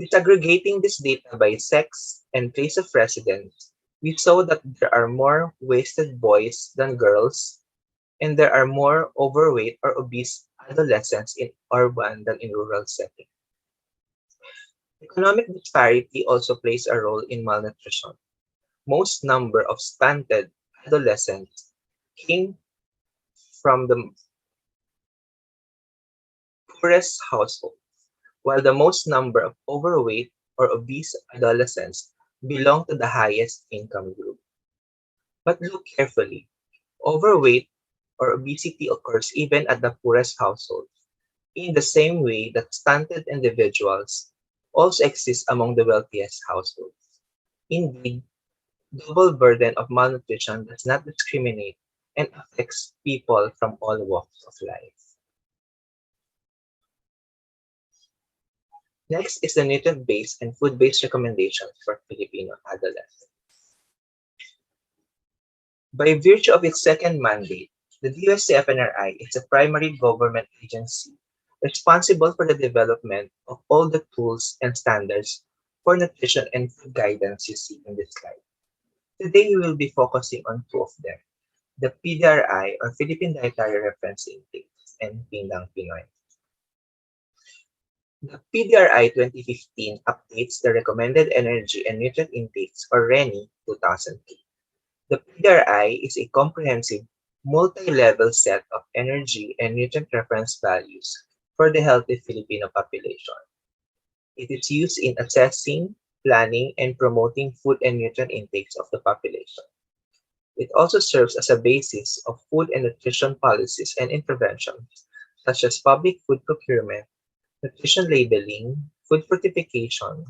Disaggregating this data by sex and place of residence, we saw that there are more wasted boys than girls, and there are more overweight or obese adolescents in urban than in rural settings. Economic disparity also plays a role in malnutrition. Most number of stunted adolescents came from the poorest households, while the most number of overweight or obese adolescents belong to the highest income group. But look carefully. Overweight or obesity occurs even at the poorest households, in the same way that stunted individuals also exist among the wealthiest households. Indeed, double burden of malnutrition does not discriminate and affects people from all walks of life. Next is the nutrient-based and food-based recommendations for Filipino adolescents. By virtue of its second mandate, the DOST-FNRI is a primary government agency responsible for the development of all the tools and standards for nutrition and food guidance you see in this slide. Today, we will be focusing on 2 of them, the PDRI or Philippine Dietary Reference Index and Pindang Pinoy. The PDRI 2015 updates the Recommended Energy and Nutrient Intakes or RENI 2002. The PDRI is a comprehensive, multi-level set of energy and nutrient reference values for the healthy Filipino population. It is used in assessing, planning, and promoting food and nutrient intakes of the population. It also serves as a basis of food and nutrition policies and interventions, such as public food procurement, nutrition labeling, food fortification,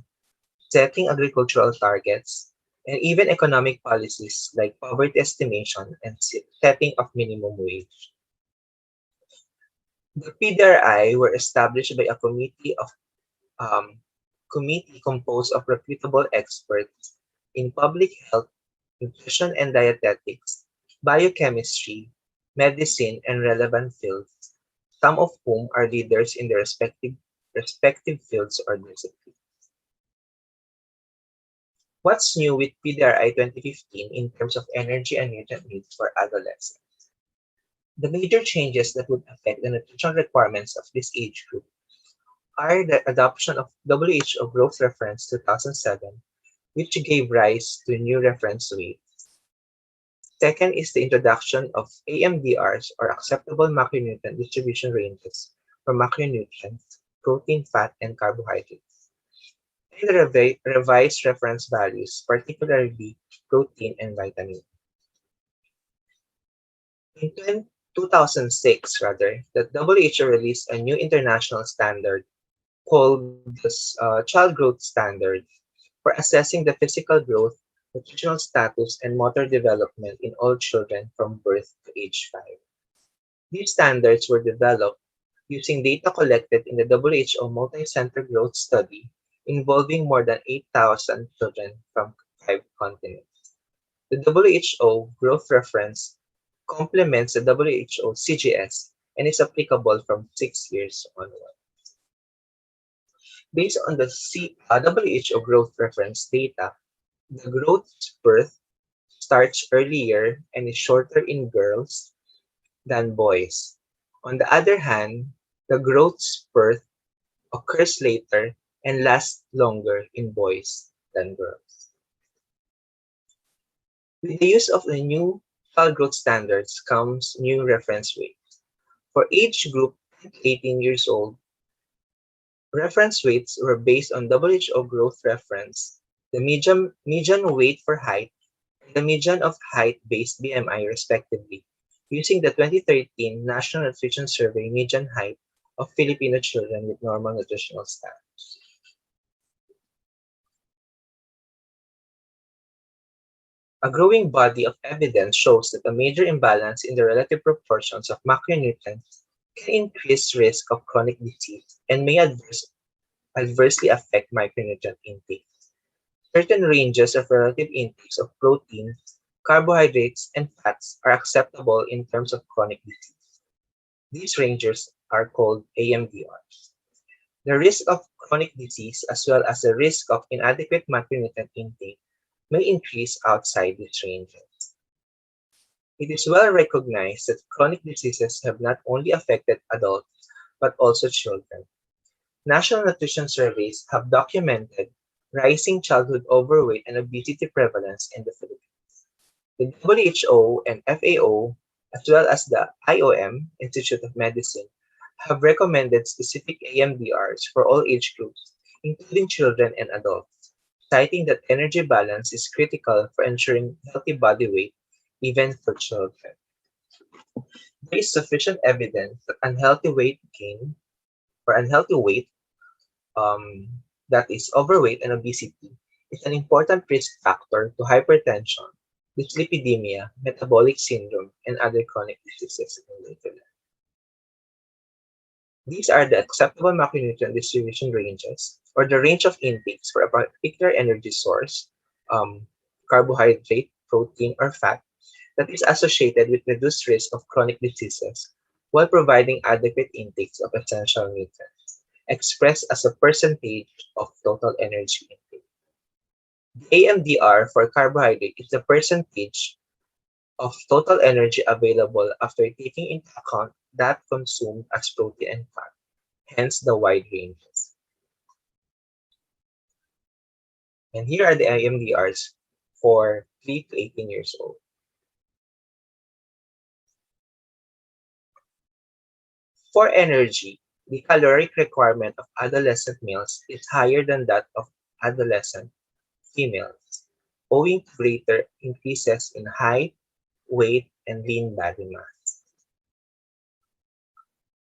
setting agricultural targets, and even economic policies like poverty estimation and setting of minimum wage. The PDRI were established by a committee composed of reputable experts in public health, nutrition and dietetics, biochemistry, medicine, and relevant fields, some of whom are leaders in their respective fields or disciplines. What's new with PDRI 2015 in terms of energy and nutrient needs for adolescents? The major changes that would affect the nutrition requirements of this age group are the adoption of WHO Growth Reference 2007, which gave rise to new reference weights. Second is the introduction of AMDRs or acceptable macronutrient distribution ranges for macronutrients, protein, fat, and carbohydrates, and the revised reference values, particularly protein and vitamin. In 2006, the WHO released a new international standard called the Child Growth Standard for assessing the physical growth, nutritional status, and motor development in all children from birth to age 5. These standards were developed using data collected in the WHO Multi-Center Growth Study involving more than 8,000 children from 5 continents. The WHO Growth Reference complements the WHO CGS and is applicable from 6 years onward. Based on the WHO Growth Reference data, the growth spurt starts earlier and is shorter in girls than boys. On the other hand, the growth spurt occurs later and lasts longer in boys than girls. With the use of the new child growth standards comes new reference weights. For age group 18 years old, reference weights were based on WHO growth reference, the median weight for height, and the median of height-based BMI respectively, using the 2013 National Nutrition Survey median height of Filipino children with normal nutritional status. A growing body of evidence shows that a major imbalance in the relative proportions of macronutrients can increase risk of chronic disease and may adversely affect micronutrient intake. Certain ranges of relative intakes of protein, carbohydrates, and fats are acceptable in terms of chronic disease. These ranges are called AMDRs. The risk of chronic disease as well as the risk of inadequate macronutrient intake may increase outside these ranges. It is well recognized that chronic diseases have not only affected adults but also children. National nutrition surveys have documented rising childhood overweight and obesity prevalence in the Philippines. The WHO and FAO, as well as the IOM, Institute of Medicine, have recommended specific AMDRs for all age groups, including children and adults, citing that energy balance is critical for ensuring healthy body weight, even for children. There is sufficient evidence that unhealthy weight gain or unhealthy weight, that is overweight and obesity, is an important risk factor to hypertension, dyslipidemia, metabolic syndrome, and other chronic diseases in later life. These are the acceptable macronutrient distribution ranges, or the range of intakes for a particular energy source, carbohydrate, protein, or fat, that is associated with reduced risk of chronic diseases while providing adequate intakes of essential nutrients, expressed as a percentage of total energy intake. The AMDR for carbohydrate is the percentage of total energy available after taking into account that consumed as protein and fat, hence the wide ranges. And here are the AMDRs for 3 to 18 years old. For energy, the caloric requirement of adolescent males is higher than that of adolescent females, owing to greater increases in height, weight, and lean body mass.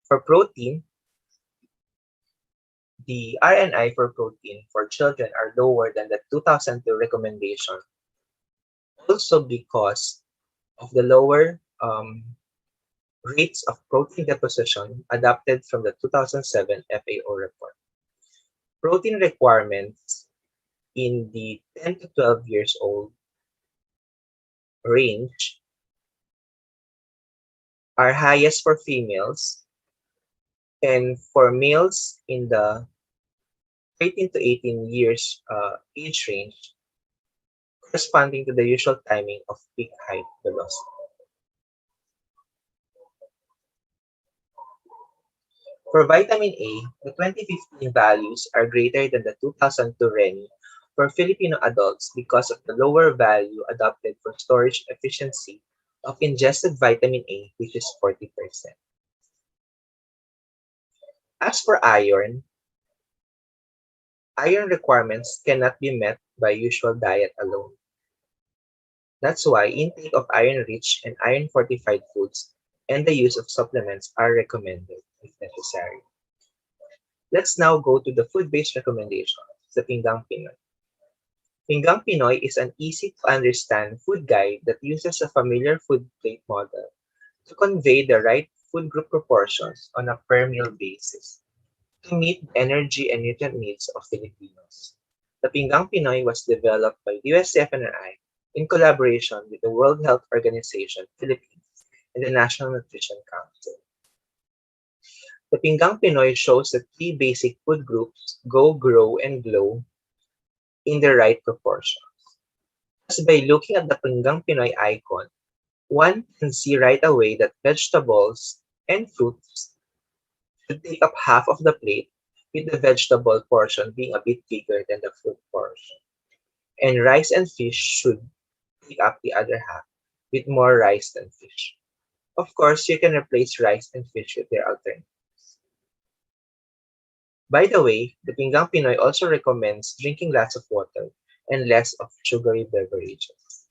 For protein, the RNI for protein for children are lower than the 2002 recommendation, also because of the lower rates of protein deposition adopted from the 2007 FAO report. Protein requirements in the 10 to 12 years old range are highest for females, and for males in the 13 to 18 years age range, corresponding to the usual timing of peak height velocity. For vitamin A, the 2015 values are greater than the 2002 RENI for Filipino adults because of the lower value adopted for storage efficiency of ingested vitamin A, which is 40%. As for iron requirements cannot be met by usual diet alone. That's why intake of iron-rich and iron-fortified foods and the use of supplements are recommended if necessary. Let's now go to the food-based recommendations, the Pinggang Pinoy. Pinggang Pinoy is an easy-to-understand food guide that uses a familiar food plate model to convey the right food group proportions on a per-meal basis to meet the energy and nutrient needs of Filipinos. The Pinggang Pinoy was developed by USFNRI in collaboration with the World Health Organization, Philippines, and the National Nutrition Council. The Pinggang Pinoy shows the 3 basic food groups go, grow, and glow in the right proportions. Just by looking at the Pinggang Pinoy icon, one can see right away that vegetables and fruits should take up half of the plate, with the vegetable portion being a bit bigger than the fruit portion. And rice and fish should take up the other half, with more rice than fish. Of course, you can replace rice and fish with their alternatives. By the way, the Pinggang Pinoy also recommends drinking lots of water and less of sugary beverages.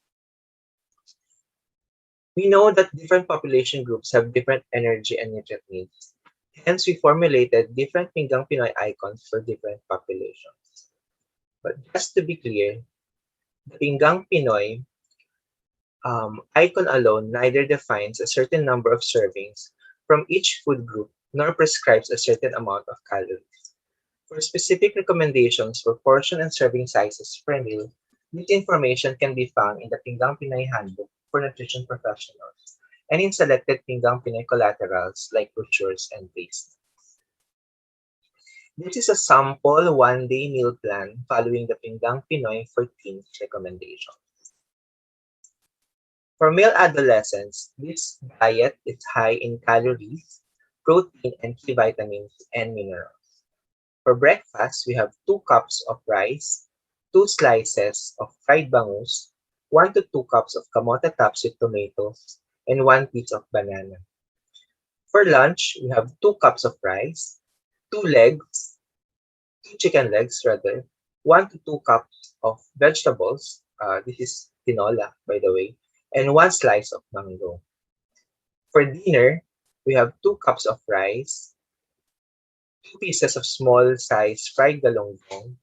We know that different population groups have different energy and nutrient needs. Hence, we formulated different Pinggang Pinoy icons for different populations. But just to be clear, the Pinggang Pinoy icon alone neither defines a certain number of servings from each food group nor prescribes a certain amount of calories. For specific recommendations for portion and serving sizes per meal, this information can be found in the Pinggang Pinay Handbook for Nutrition Professionals and in selected Pinggang Pinay collaterals like brochures and pastes. This is a sample one-day meal plan following the Pinggang Pinoy 14th recommendation. For male adolescents, this diet is high in calories, protein, and key vitamins and minerals. For breakfast, we have 2 cups of rice, 2 slices of fried bangus, 1 to 2 cups of kamote tops with tomatoes, and 1 piece of banana. For lunch, we have 2 cups of rice, 2 legs, 2 chicken legs rather, 1 to 2 cups of vegetables, this is tinola by the way, and 1 slice of mango. For dinner, we have 2 cups of rice, 2 pieces of small-sized fried galunggong,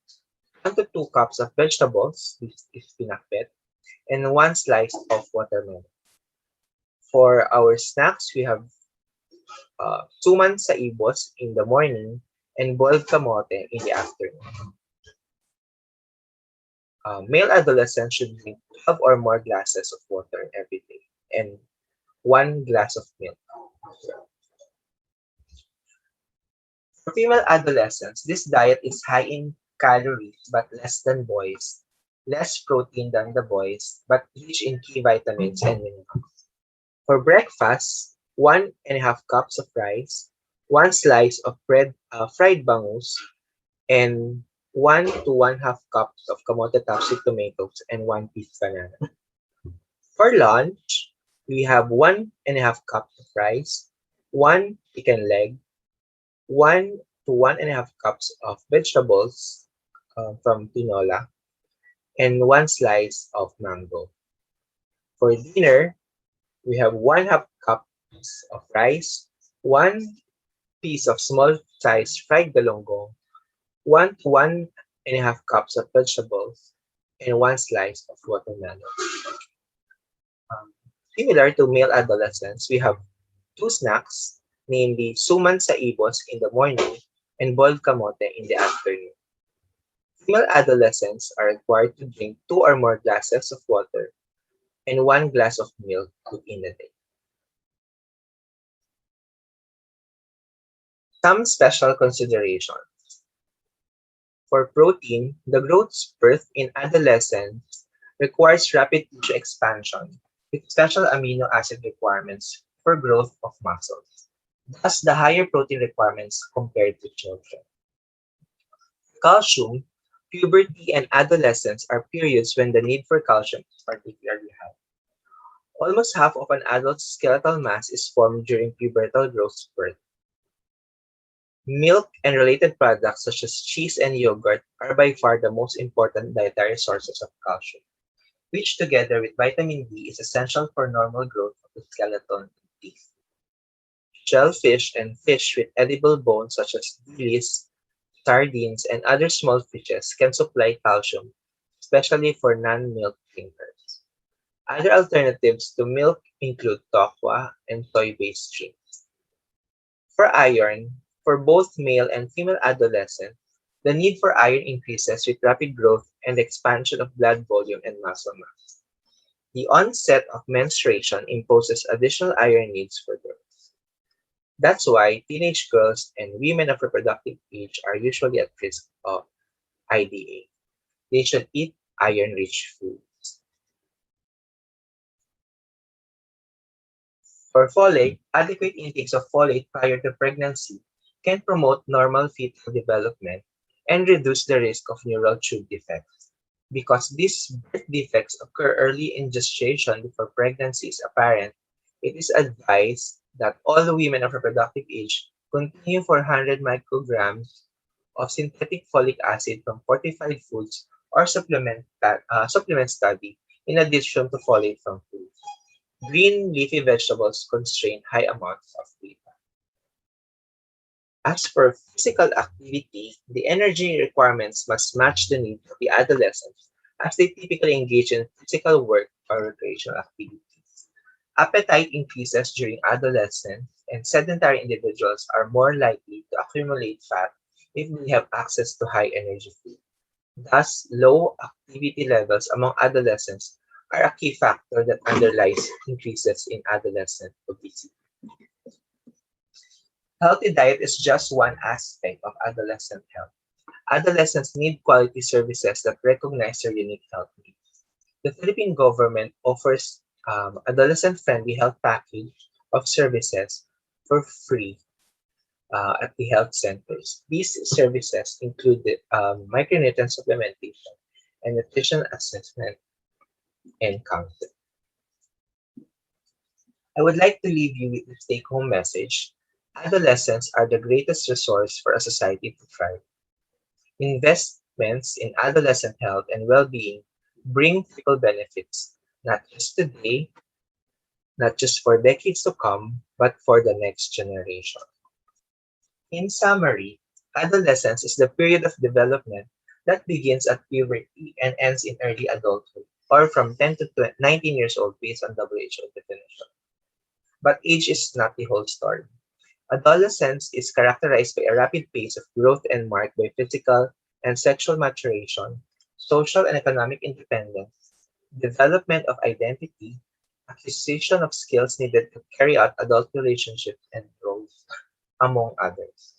1 to 2 cups of vegetables, this is pinakbet, and 1 slice of watermelon. For our snacks, we have suman sa ibos in the morning and boiled kamote in the afternoon. Male adolescents should drink 12 or more glasses of water every day and 1 glass of milk. For female adolescents, this diet is high in calories but less than boys, less protein than the boys, but rich in key vitamins and minerals. For breakfast, 1.5 cups of rice, 1 slice of fried bangus, and 1 to 1/2 cups of kamote tops with tomatoes and 1 piece banana. For lunch, we have 1.5 cups of rice, 1 chicken leg, 1 to 1.5 cups of vegetables from tinola, and 1 slice of mango. For dinner, we have 1/2 cup of rice, 1 piece of small-sized fried galunggong, 1 to 1.5 cups of vegetables, and 1 slice of watermelon. Similar to male adolescents, we have 2 snacks, namely suman sa ibos in the morning and boiled kamote in the afternoon. Female adolescents are required to drink 2 or more glasses of water and 1 glass of milk within a day. Some special considerations. For protein, the growth spurt in adolescence requires rapid tissue expansion with special amino acid requirements for growth of muscles, thus the higher protein requirements compared to children. Calcium, puberty, and adolescence are periods when the need for calcium is particularly high. Almost half of an adult's skeletal mass is formed during pubertal growth spurt. Milk and related products such as cheese and yogurt are by far the most important dietary sources of calcium, which together with vitamin D is essential for normal growth of the skeleton and teeth. Shellfish and fish with edible bones such as dillies, sardines, and other small fishes can supply calcium, especially for non-milk drinkers. Other alternatives to milk include tokwa and soy-based drinks. For iron, for both male and female adolescents, the need for iron increases with rapid growth and expansion of blood volume and muscle mass. The onset of menstruation imposes additional iron needs for girls. That's why teenage girls and women of reproductive age are usually at risk of IDA. They should eat iron-rich foods. For folate, adequate intakes of folate prior to pregnancy can promote normal fetal development and reduce the risk of neural tube defects. Because these birth defects occur early in gestation before pregnancy is apparent, it is advised that all women of reproductive age continue 400 micrograms of synthetic folic acid from fortified foods or supplement study in addition to folate from food. Green leafy vegetables constrain high amounts of beta. As for physical activity, the energy requirements must match the needs of the adolescents as they typically engage in physical work or recreational activities. Appetite increases during adolescence, and sedentary individuals are more likely to accumulate fat if they have access to high energy food. Thus, low activity levels among adolescents are a key factor that underlies increases in adolescent obesity. Healthy diet is just one aspect of adolescent health. Adolescents need quality services that recognize their unique health needs. The Philippine government offers adolescent-friendly health package of services for free at the health centers. These services include micronutrient supplementation and nutrition assessment and counseling. I would like to leave you with the take-home message. Adolescents are the greatest resource for a society to thrive. Investments in adolescent health and well-being bring triple benefits, not just today, not just for decades to come, but for the next generation. In summary, adolescence is the period of development that begins at puberty and ends in early adulthood, or from 10 to 19 years old based on WHO definition. But age is not the whole story. Adolescence is characterized by a rapid pace of growth and marked by physical and sexual maturation, social and economic independence, development of identity, acquisition of skills needed to carry out adult relationships and roles, among others.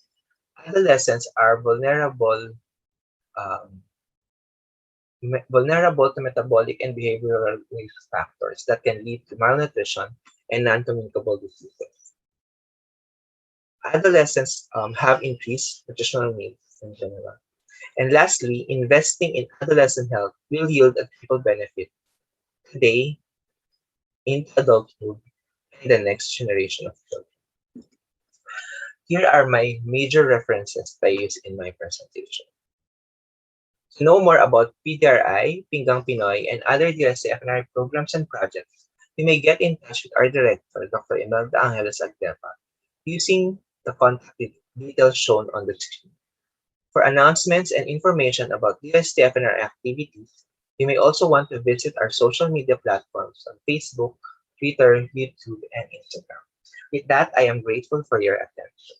Adolescents are um, vulnerable to metabolic and behavioral risk factors that can lead to malnutrition and non-communicable diseases. Adolescents have increased nutritional needs in general. And lastly, investing in adolescent health will yield a triple benefit today, into adulthood, and the next generation of children. Here are my major references that I use in my presentation. To know more about PDRI, Pinggang Pinoy, and other DOST-FNR programs and projects, you may get in touch with our director, Dr. Imelda Angeles Agdepa, using the contact details shown on the screen. For announcements and information about DOST-FNR activities, you may also want to visit our social media platforms on Facebook, Twitter, YouTube, and Instagram. With that, I am grateful for your attention.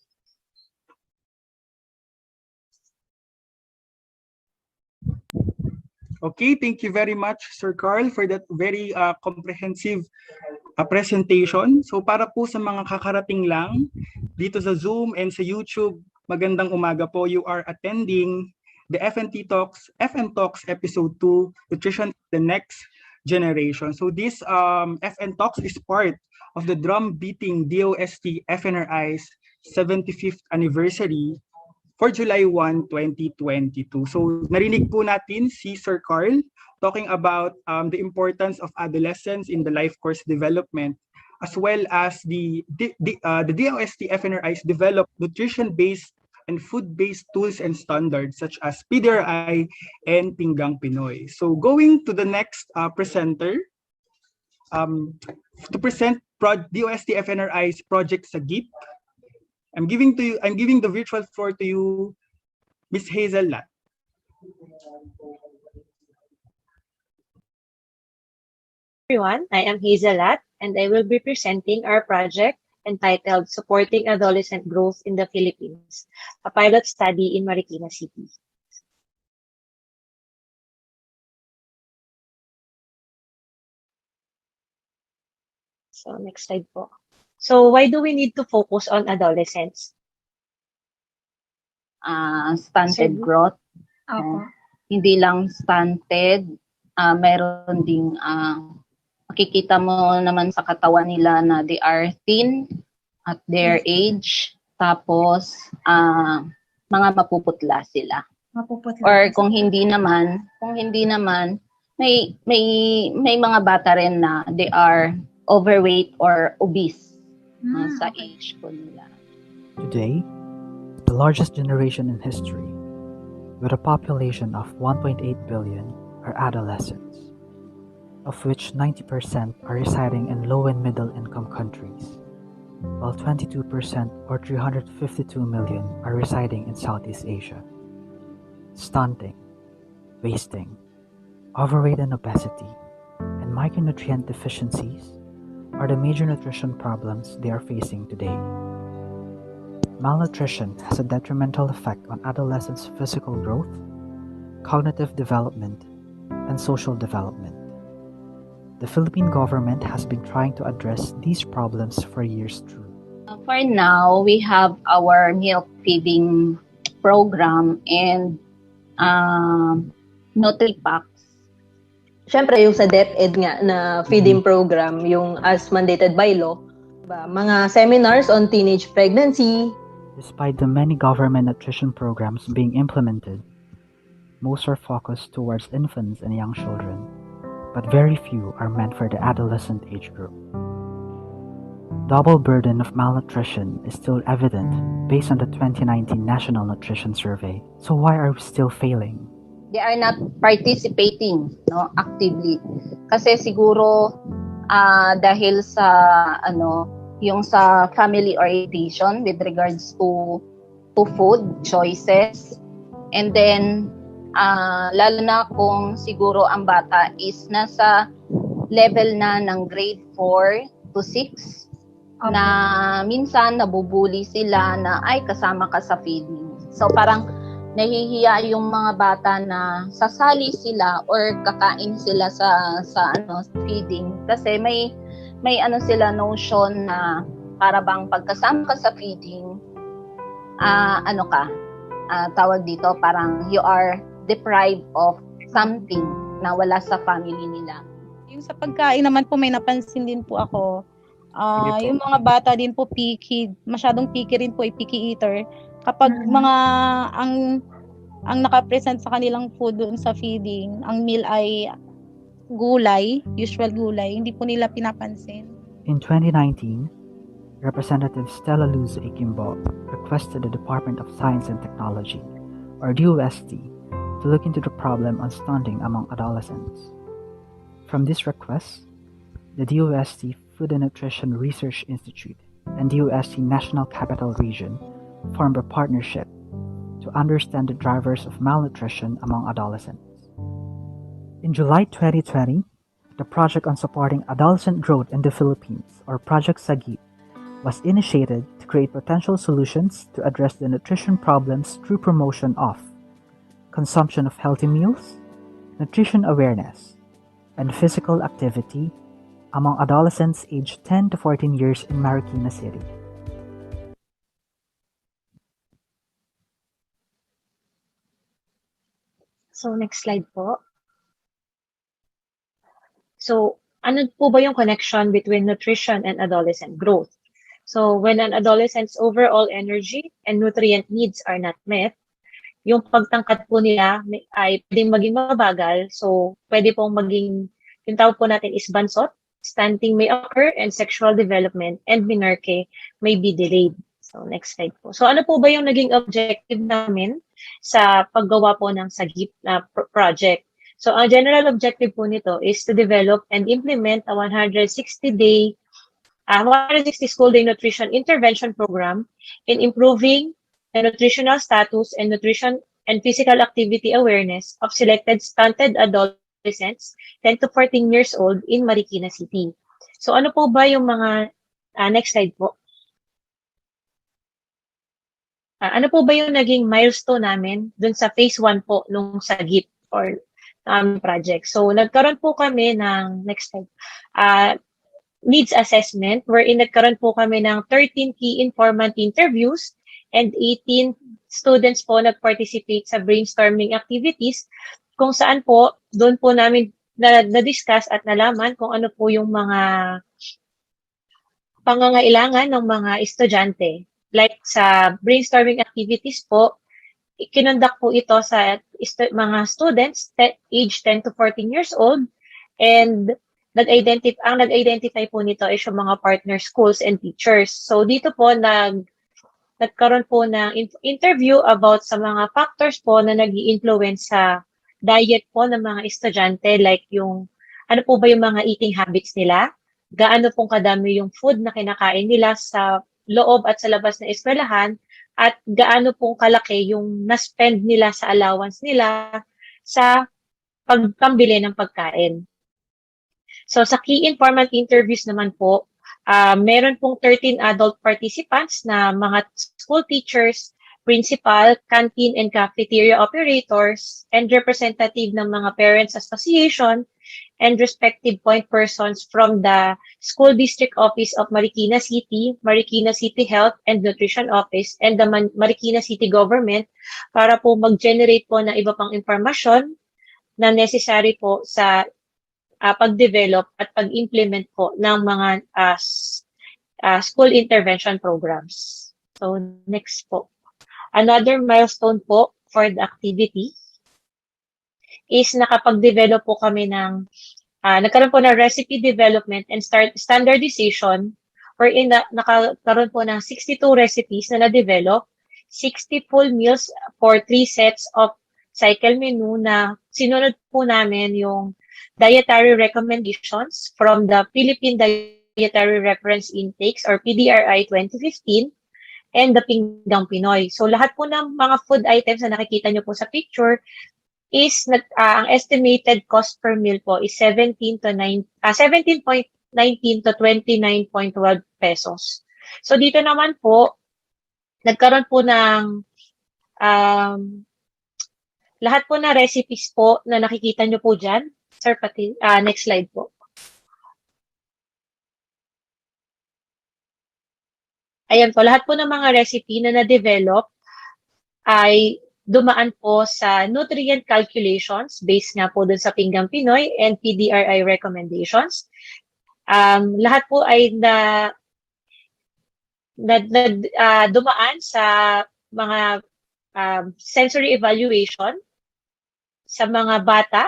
Okay, thank you very much, Sir Carl, for that very comprehensive presentation. So para po sa mga kakarating lang dito sa Zoom and sa YouTube, magandang umaga po. You are attending the FN Talks Episode 2, Nutrition the Next Generation. So this FN Talks is part of the drum beating DOST-FNRI's 75th anniversary for July 1, 2022. So narinig po natin si Sir Carl talking about the importance of adolescence in the life course development, as well as the DOST-FNRI's developed nutrition-based and food-based tools and standards such as PDRI and Pinggang Pinoy. So going to the next presenter to present DOST-FNRI's Project Sagip. I'm giving the virtual floor to you, Ms. Hazel Lat. Everyone, I am Hazel Lat, and I will be presenting our project entitled Supporting Adolescent Growth in the Philippines, a pilot study in Marikina City. So next slide po. So why do we need to focus on adolescents? Stunted growth. Hindi lang stunted, mayroon ding makikita mo naman sa katawan nila na they are thin at their age, tapos mga mapuputla sila. Or kung hindi naman may mga bata rin na they are overweight or obese sa age po nila. Today, the largest generation in history, with a population of 1.8 billion, are adolescents, of which 90% are residing in low and middle income countries, while 22% or 352 million are residing in Southeast Asia. Stunting, wasting, overweight and obesity, and micronutrient deficiencies are the major nutrition problems they are facing today. Malnutrition has a detrimental effect on adolescents' physical growth, cognitive development, and social development. The Philippine government has been trying to address these problems for years through. For now, we have our milk feeding program and Nutri-Packs. Siyempre, yung sa DepEd nga na feeding program, yung as mandated by law, diba? Mga seminars on teenage pregnancy. Despite the many government nutrition programs being implemented, most are focused towards infants and young children, but very few are meant for the adolescent age group. Double burden of malnutrition is still evident based on the 2019 National Nutrition Survey. So why are we still failing? They are not participating actively. Kasi siguro dahil sa yung sa family orientation with regards to food choices, and then lalo na kung siguro ang bata is nasa level na ng grade 4 to 6, na minsan nabubuli sila na ay kasama ka sa feeding. So parang nahihiya yung mga bata na sasali sila or kakain sila sa feeding kasi may sila notion na para bang pagkasama ka sa feeding tawag dito parang you are deprived of something na wala sa family nila. Yung sa pagkain naman po may napansin din po ako. Yung mga bata din po picky, masyadong picky rin po, picky eater. Kapag mga ang naka-present sa kanilang food doon sa feeding, ang meal ay gulay, usual gulay, hindi po nila pinapansin. In 2019, Representative Stella Luz Ikimbo requested the Department of Science and Technology, or DOST, to look into the problem on stunting among adolescents. From this request, the DOST Food and Nutrition Research Institute and DOST National Capital Region formed a partnership to understand the drivers of malnutrition among adolescents. In July 2020, the Project on Supporting Adolescent Growth in the Philippines, or Project SAGIP, was initiated to create potential solutions to address the nutrition problems through promotion of consumption of healthy meals, nutrition awareness, and physical activity among adolescents aged 10 to 14 years in Marikina City. So, next slide po. So, ano po ba yung connection between nutrition and adolescent growth? So, when an adolescent's overall energy and nutrient needs are not met, yung pagtangkad po nila ay pwedeng maging mabagal. So, pwede pong maging, yung tawag po natin is bansot, stunting may occur, and sexual development and menarche may be delayed. So, next slide po. So, ano po ba yung naging objective namin sa paggawa po ng SAGIP na project? So, ang general objective po nito is to develop and implement a 160 school day nutrition intervention program in improving the nutritional status and nutrition and physical activity awareness of selected stunted adolescents 10 to 14 years old in Marikina City. So, ano po ba yung mga, next slide po. Ano po ba yung naging milestone namin dun sa phase 1 po nung SAGIP or project? So, nagkaroon po kami ng, next slide, needs assessment wherein nagkaroon po kami ng 13 key informant interviews and 18 students po nag-participate sa brainstorming activities kung saan po, doon po namin na-discuss at nalaman kung ano po yung mga pangangailangan ng mga estudyante. Like sa brainstorming activities po, kinonduct po ito sa mga students age 10 to 14 years old, and nag-identify po nito is yung mga partner schools and teachers. So dito po nagkaroon po ng interview about sa mga factors po na nag-i-influence sa diet po ng mga estudyante, like yung ano po ba yung mga eating habits nila, gaano pong kadami yung food na kinakain nila sa loob at sa labas na eskwelahan, at gaano pong kalaki yung na-spend nila sa allowance nila sa pagpambili ng pagkain. So sa key informant interviews naman po, meron pong 13 adult participants na mga school teachers, principal, canteen and cafeteria operators, and representative ng mga parents association, and respective point persons from the School District Office of Marikina City, Marikina City Health and Nutrition Office, and the Marikina City Government para po mag-generate po ng iba pang impormasyon na necessary po sa pag-develop at pag-implement po ng mga school intervention programs. So, next po. Another milestone po for the activity is nakapag-develop po kami ng, nagkaroon po ng recipe development and standardization wherein nakakaroon po ng 62 recipes na na-develop, 60 full meals for 3 sets of cycle menu na sinunod po namin yung dietary recommendations from the Philippine Dietary Reference Intakes or PDRI 2015 and the Pinggang Pinoy. So lahat po ng mga food items na nakikita nyo po sa picture is ang estimated cost per meal po is 17.19 to 29.12 pesos. So dito naman po nagkaroon po ng lahat po na recipes po na nakikita nyo po dyan. Sir, next slide po. Ayan po, lahat po ng mga recipe na na-develop ay dumaan po sa nutrient calculations based nga po dun sa Pinggang Pinoy and PDRI recommendations. Lahat po ay dumaan sa mga sensory evaluation sa mga bata.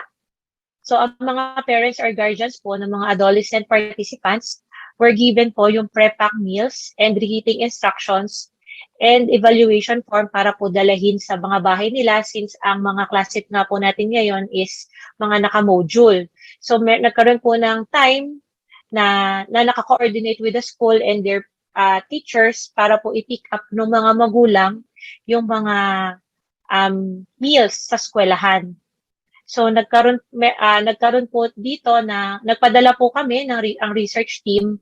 So, ang mga parents or guardians po ng mga adolescent participants were given po yung pre-pack meals and reheating instructions and evaluation form para po dalahin sa mga bahay nila since ang mga classroom nga po natin ngayon is mga naka-module. So, nagkaroon po ng time na naka-coordinate with the school and their teachers para po i-pick up ng mga magulang yung mga meals sa eskwelahan. So, nagkaroon po dito na nagpadala po kami ang research team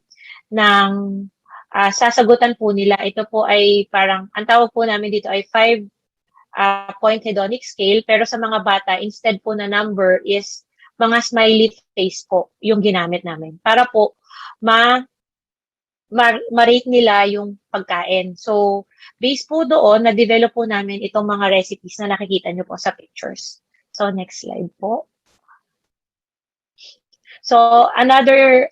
ng sasagutan po nila. Ito po ay parang, ang tawag po namin dito ay 5-point hedonic scale. Pero sa mga bata, instead po na number is mga smiley face po yung ginamit namin. Para po ma-rate nila yung pagkain. So, based po doon, na-develop po namin itong mga recipes na nakikita nyo po sa pictures. So, next slide po. So, another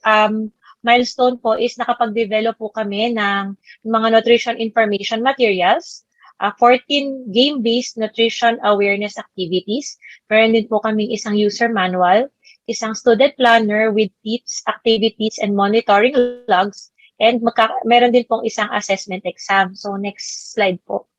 milestone po is nakapag-develop po kami ng mga nutrition information materials, 14 game-based nutrition awareness activities. Meron din po kaming isang user manual, isang student planner with tips, activities, and monitoring logs, and meron din pong isang assessment exam. So, next slide po.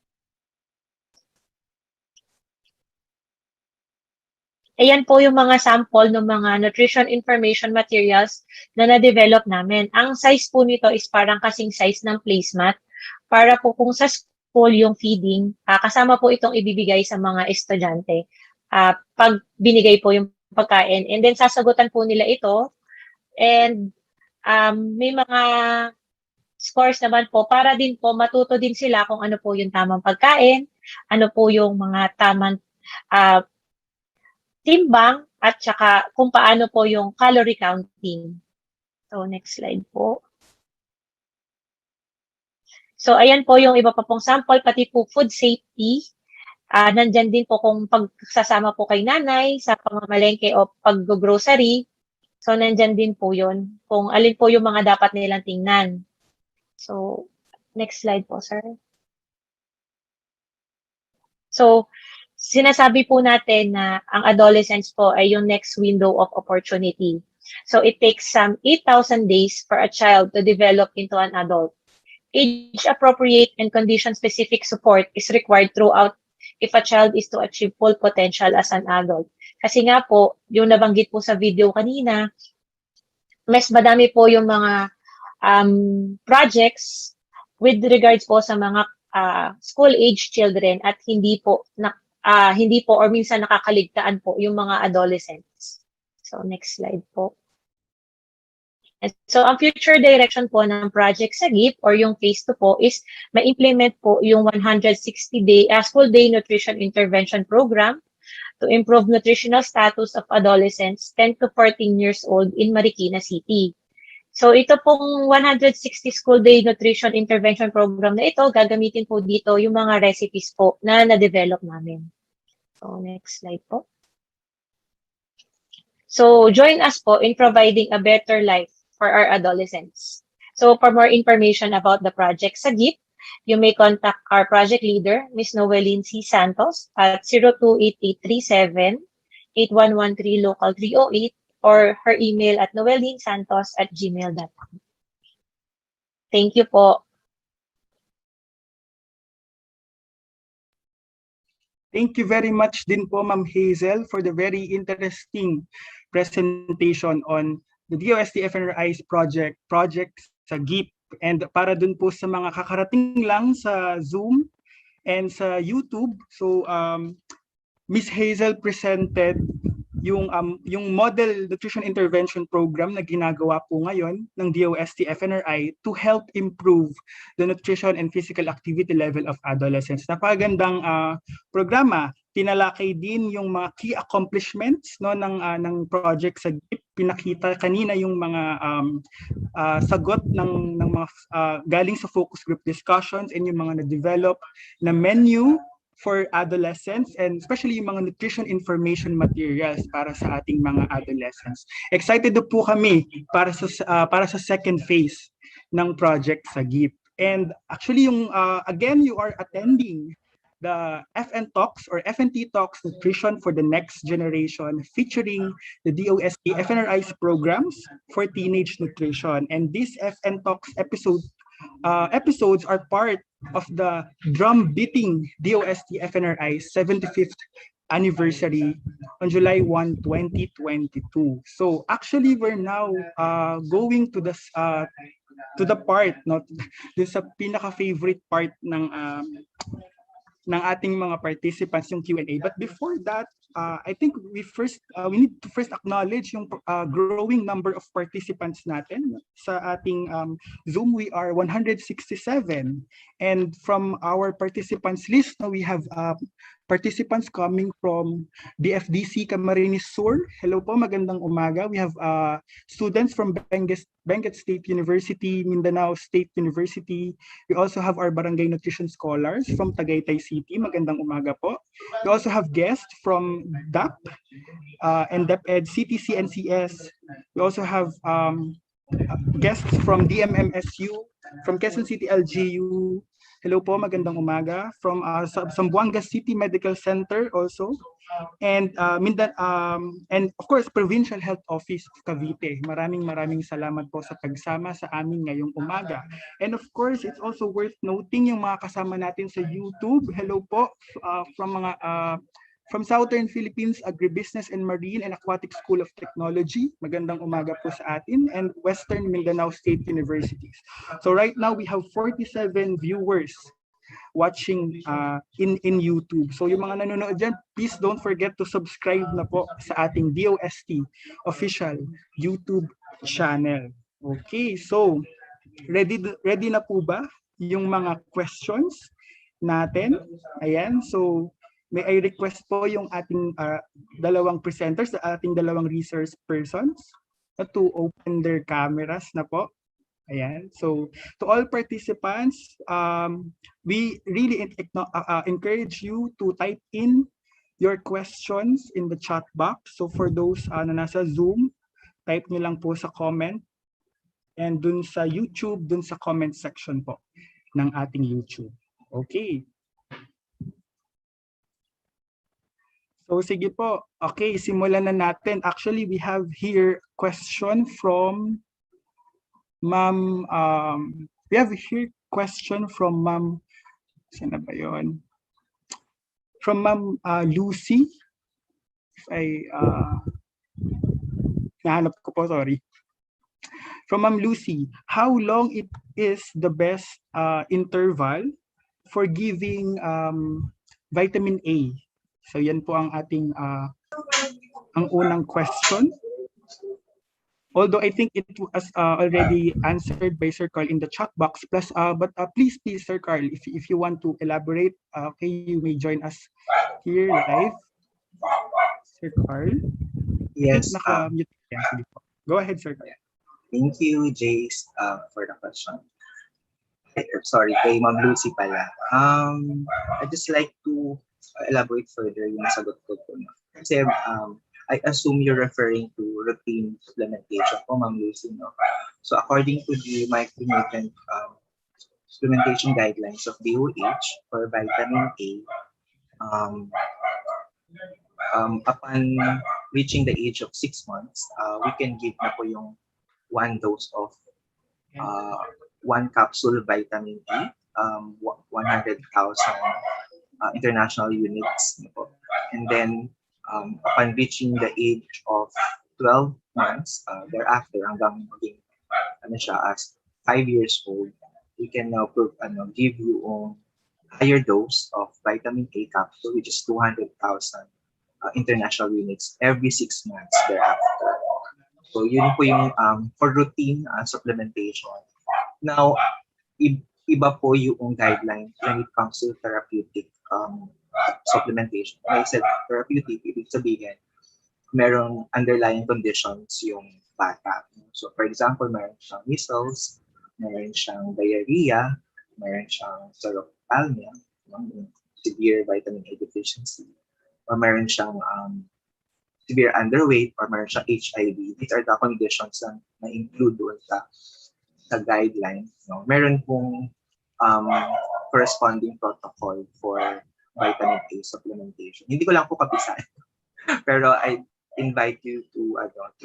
Ayan po yung mga sample ng mga nutrition information materials na na-develop namin. Ang size po nito is parang kasing size ng placemat para po kung sa school yung feeding, kasama po itong ibibigay sa mga estudyante pag binigay po yung pagkain. And then sasagutan po nila ito and may mga scores naman po para din po matuto din sila kung ano po yung tamang pagkain, ano po yung mga tamang timbang at saka kung paano po yung calorie counting. So, next slide po. So, ayan po yung iba pa pong sample, pati po food safety. Nandyan din po kung pagsasama po kay nanay sa pamamalengke o pag-grocery. So, nandyan din po yun kung alin po yung mga dapat nilang tingnan. So, next slide po, sir. So, sinasabi po natin na ang adolescents po ay yung next window of opportunity. So, it takes some 8,000 days for a child to develop into an adult. Age-appropriate and condition-specific support is required throughout if a child is to achieve full potential as an adult. Kasi nga po, yung nabanggit po sa video kanina, mas madami po yung mga projects with regards po sa mga school-age children at hindi po or minsan nakakaligtaan po yung mga adolescents. So, next slide po. And so, ang future direction po ng project sa GIP or yung phase 2 po is ma-implement po yung 160-day full day nutrition intervention program to improve nutritional status of adolescents 10 to 14 years old in Marikina City. So, ito pong 160 school day nutrition intervention program na ito, gagamitin po dito yung mga recipes po na na-develop namin. So, next slide po. So, join us po in providing a better life for our adolescents. So, for more information about the project sa GIP, you may contact our project leader, Ms. Noeline C. Santos, at 028837-8113 local 308 or her email at noelinesantos@gmail.com. Thank you po. Thank you very much din po, Ma'am Hazel, for the very interesting presentation on the DOST-FNRI's project sa GIP. And para dun po sa mga kakarating lang sa Zoom and sa YouTube, so Ms. Hazel presented yung model nutrition intervention program na ginagawa po ngayon ng DOST-FNRI to help improve the nutrition and physical activity level of adolescents. Napakagandang programa. Tinalakay din yung mga key accomplishments ng project sa GIP. Pinakita kanina yung mga sagot ng mga galing sa focus group discussions and yung mga na-develop na menu for adolescents and especially yung mga nutrition information materials para sa ating mga adolescents. Excited po kami para sa second phase ng project sa GIP. And actually again, you are attending the FN Talks or FNT Talks Nutrition for the Next Generation featuring the DOST-FNRI's programs for teenage nutrition. And these FN Talks episodes are part of the drum-beating DOST-FNRI 75th anniversary on July 1, 2022. So actually, we're now going to the part, dun sa pinaka-favorite part ng ating mga participants, yung Q&A. But before that, I think we need to first acknowledge yung growing number of participants natin sa ating Zoom. We are 167, and from our participants list, we have participants coming from BFDC Camarines Sur. Hello po, magandang umaga. We have students from Benguet State University, Mindanao State University. We also have our barangay nutrition scholars from Tagaytay City. Magandang umaga po. We also have guests from DAP and DepEd, CTC, NCS. We also have guests from DMMSU, from Quezon City LGU. Hello po, magandang umaga. From Zamboanga City Medical Center also. And and of course, Provincial Health Office of Cavite. Maraming salamat po sa pagsama sa amin ngayong umaga. And of course, it's also worth noting yung mga kasama natin sa YouTube. Hello po from Southern Philippines Agribusiness and Marine and Aquatic School of Technology. Magandang umaga po sa atin. And Western Mindanao State Universities. So right now, we have 47 viewers watching in YouTube. So yung mga nanonood dyan, please don't forget to subscribe na po sa ating DOST official YouTube channel. Okay, so ready na po ba yung mga questions natin? Ayan, so may I request po yung ating dalawang presenters, ating dalawang research persons to open their cameras na po. Ayan. So, to all participants, we really encourage you to type in your questions in the chat box. So, for those na nasa Zoom, type nyo lang po sa comment. And dun sa YouTube, dun sa comment section po ng ating YouTube. Okay. So, sige po. Okay, simulan na natin. Actually, we have here question from Ma'am, we have here question from Ma'am, saan na ba yun? From Ma'am Lucy. If nahanap ko po, sorry. From Ma'am Lucy, how long it is the best interval for giving vitamin A? So yan po ang ating ang unang question. Although I think it was already answered by Sir Carl in the chat box. Plus, please, Sir Carl, if you want to elaborate, okay, you may join us here live. Sir Carl? Yes. Naka-mute. Yeah, sige po. Go ahead, Sir Carl. Thank you, Jace, for the question. Sorry, kay Ma'am Lucy pala. I'd just like to elaborate further yung nasagot ko po. Kasi I assume you're referring to routine supplementation po, Ma'am Lucy, no? So according to the micronutrient supplementation guidelines of DOH for vitamin A, upon reaching the age of 6 months, we can give na po yung 1 dose of 1 capsule vitamin E, 100,000 international units. And then, upon reaching the age of 12 months, thereafter, hanggang maging as 5 years old, we can now give you a higher dose of vitamin A capsule, which is 200,000 international units every 6 months thereafter. So yun po yung for routine supplementation. Now, iba po yung guideline when it comes to therapeutic supplementation. When I said therapeutic, ibig sabihin, merong underlying conditions yung bata. So for example, meron siyang measles, meron siyang diarrhea, meron siyang serophthalmia, severe vitamin A deficiency, or meron siyang severe underweight, or meron siyang HIV. These are the conditions na include doon sa guideline. Meron pong corresponding protocol for vitamin A supplementation. Hindi ko lang po kapisan. Pero I invite you to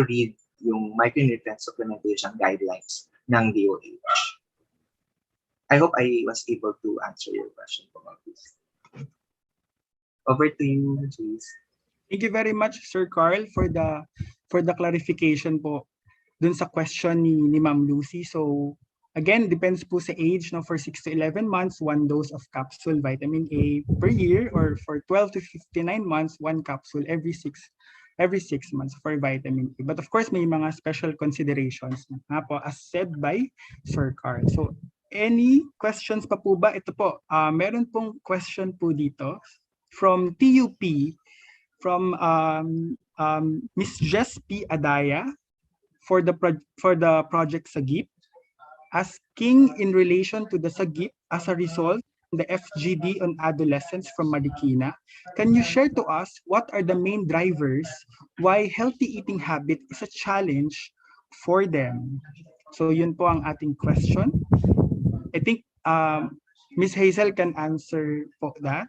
read yung micronutrient supplementation guidelines ng DOH. I hope I was able to answer your question po, Marcus. Over to you, please. Thank you very much, Sir Carl, for the clarification po dun sa question ni Ma'am Lucy. So again, depends po sa age, no, for 6 to 11 months, 1 dose of capsule vitamin A per year, or for 12 to 59 months, 1 capsule every 6 months for vitamin A. But of course, may mga special considerations na po, as said by Sir Carl. So any questions pa po ba? Ito po, meron pong question po dito from TUP, from Miss Jess P. Adaya for the project Sagip, asking in relation to the Sagip as a result the FGD on adolescents from Marikina. Can you share to us what are the main drivers why healthy eating habit is a challenge for them? So yun po ang ating question. I think Ms. Hazel can answer po that.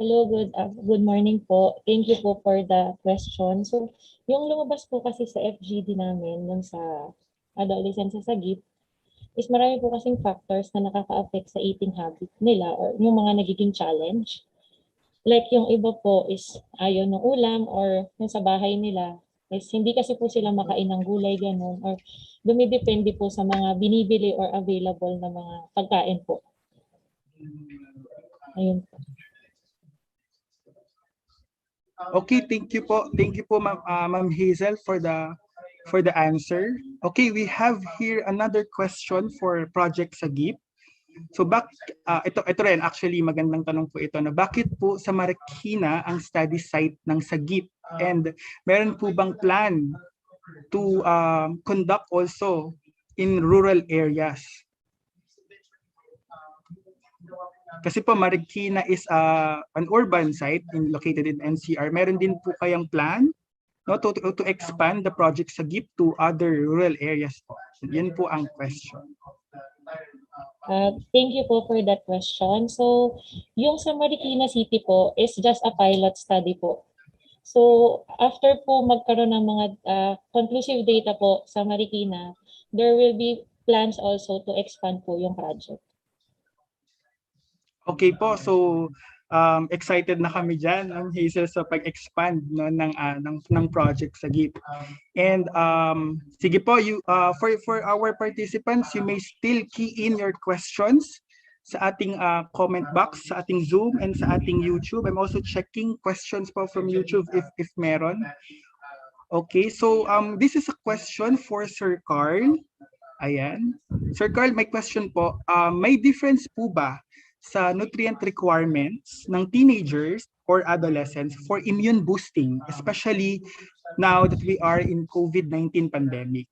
Hello, good morning po. Thank you po for the question. So, yung lumabas po kasi sa FGD namin, yung sa adolescent sa Sagip, is marami po kasing factors na nakaka-affect sa eating habit nila or yung mga nagiging challenge. Like yung iba po is ayaw ng ulam, or yung sa bahay nila is hindi kasi po sila makain ng gulay, ganun, or dumidepende po sa mga binibili or available na mga pagkain po. Ayun po. Okay, thank you po. Thank you po, Ma'am Hazel, for the answer. Okay, we have here another question for Project Sagip. So ito rin, actually magandang tanong po ito, na bakit po sa Marikina ang study site ng Sagip, and meron po bang plan to conduct also in rural areas? Kasi po Marikina is an urban site located in NCR. Meron din po kayang plan, no, to expand the project Sagip to other rural areas po? Yan po ang question. Thank you po for that question. So, yung sa Marikina City po is just a pilot study po. So, after po magkaroon ng mga conclusive data po sa Marikina, there will be plans also to expand po yung project. Okay po, so excited na kami dyan, Hazel, sa pag-expand no, ng project sa GIP. And sige po, for our participants, you may still key in your questions sa ating comment box, sa ating Zoom, and sa ating YouTube. I'm also checking questions po from YouTube if meron. Okay, so this is a question for Sir Carl. Ayan. Sir Carl, may question po. May difference po ba sa nutrient requirements ng teenagers or adolescents for immune boosting, especially now that we are in COVID-19 pandemic?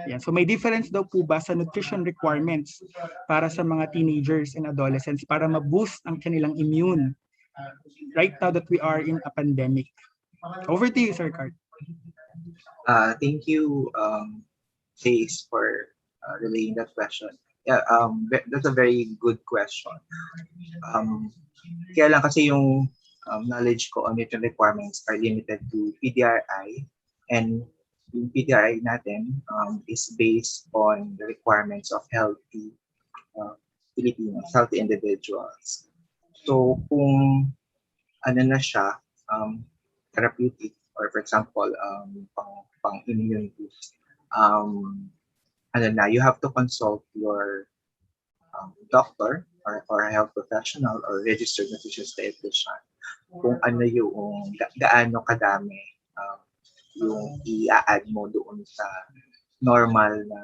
Yan. So may difference daw po ba sa nutrition requirements para sa mga teenagers and adolescents para ma-boost ang kanilang immune right now that we are in a pandemic? Over to you, Sir Carl. Thank you, Chase, for relaying that question. Yeah, that's a very good question. Kaya lang kasi yung knowledge ko on nutrient requirements are limited to PDRI, and yung PDRI natin is based on the requirements of healthy Filipinos, healthy individuals. So kung ano na siya, therapeutic, or for example, pang immune boost, you have to consult your doctor or health professional or registered nutritionist dietitian kung ano yung gaano kadami yung i-add mo doon sa normal na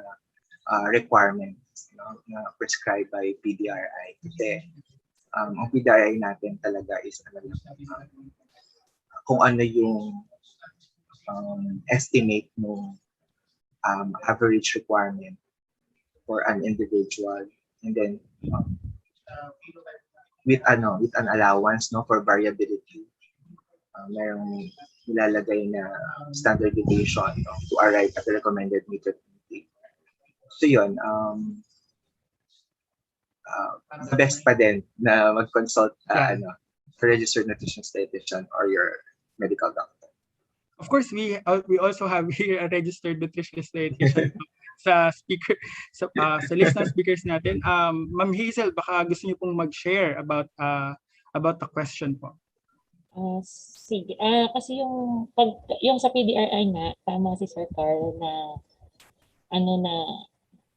requirements na prescribed by PDRI. Kasi ang PDRI natin talaga is kung ano yung estimate ng average requirement for an individual, and then with an allowance for variability, mayroong ilalagay na standard deviation to arrive at the recommended nutrient intake. So yun, the best pa din na mag-consult for registered nutritionist dietitian or your medical doctor. Of course, we also have here a registered nutritionist dietitian sa list ng speakers natin. Ma'am Hazel, baka gusto niyo pong mag-share about the question po. Sige. Kasi yung sa PDRI nga, tama si Sir Carl na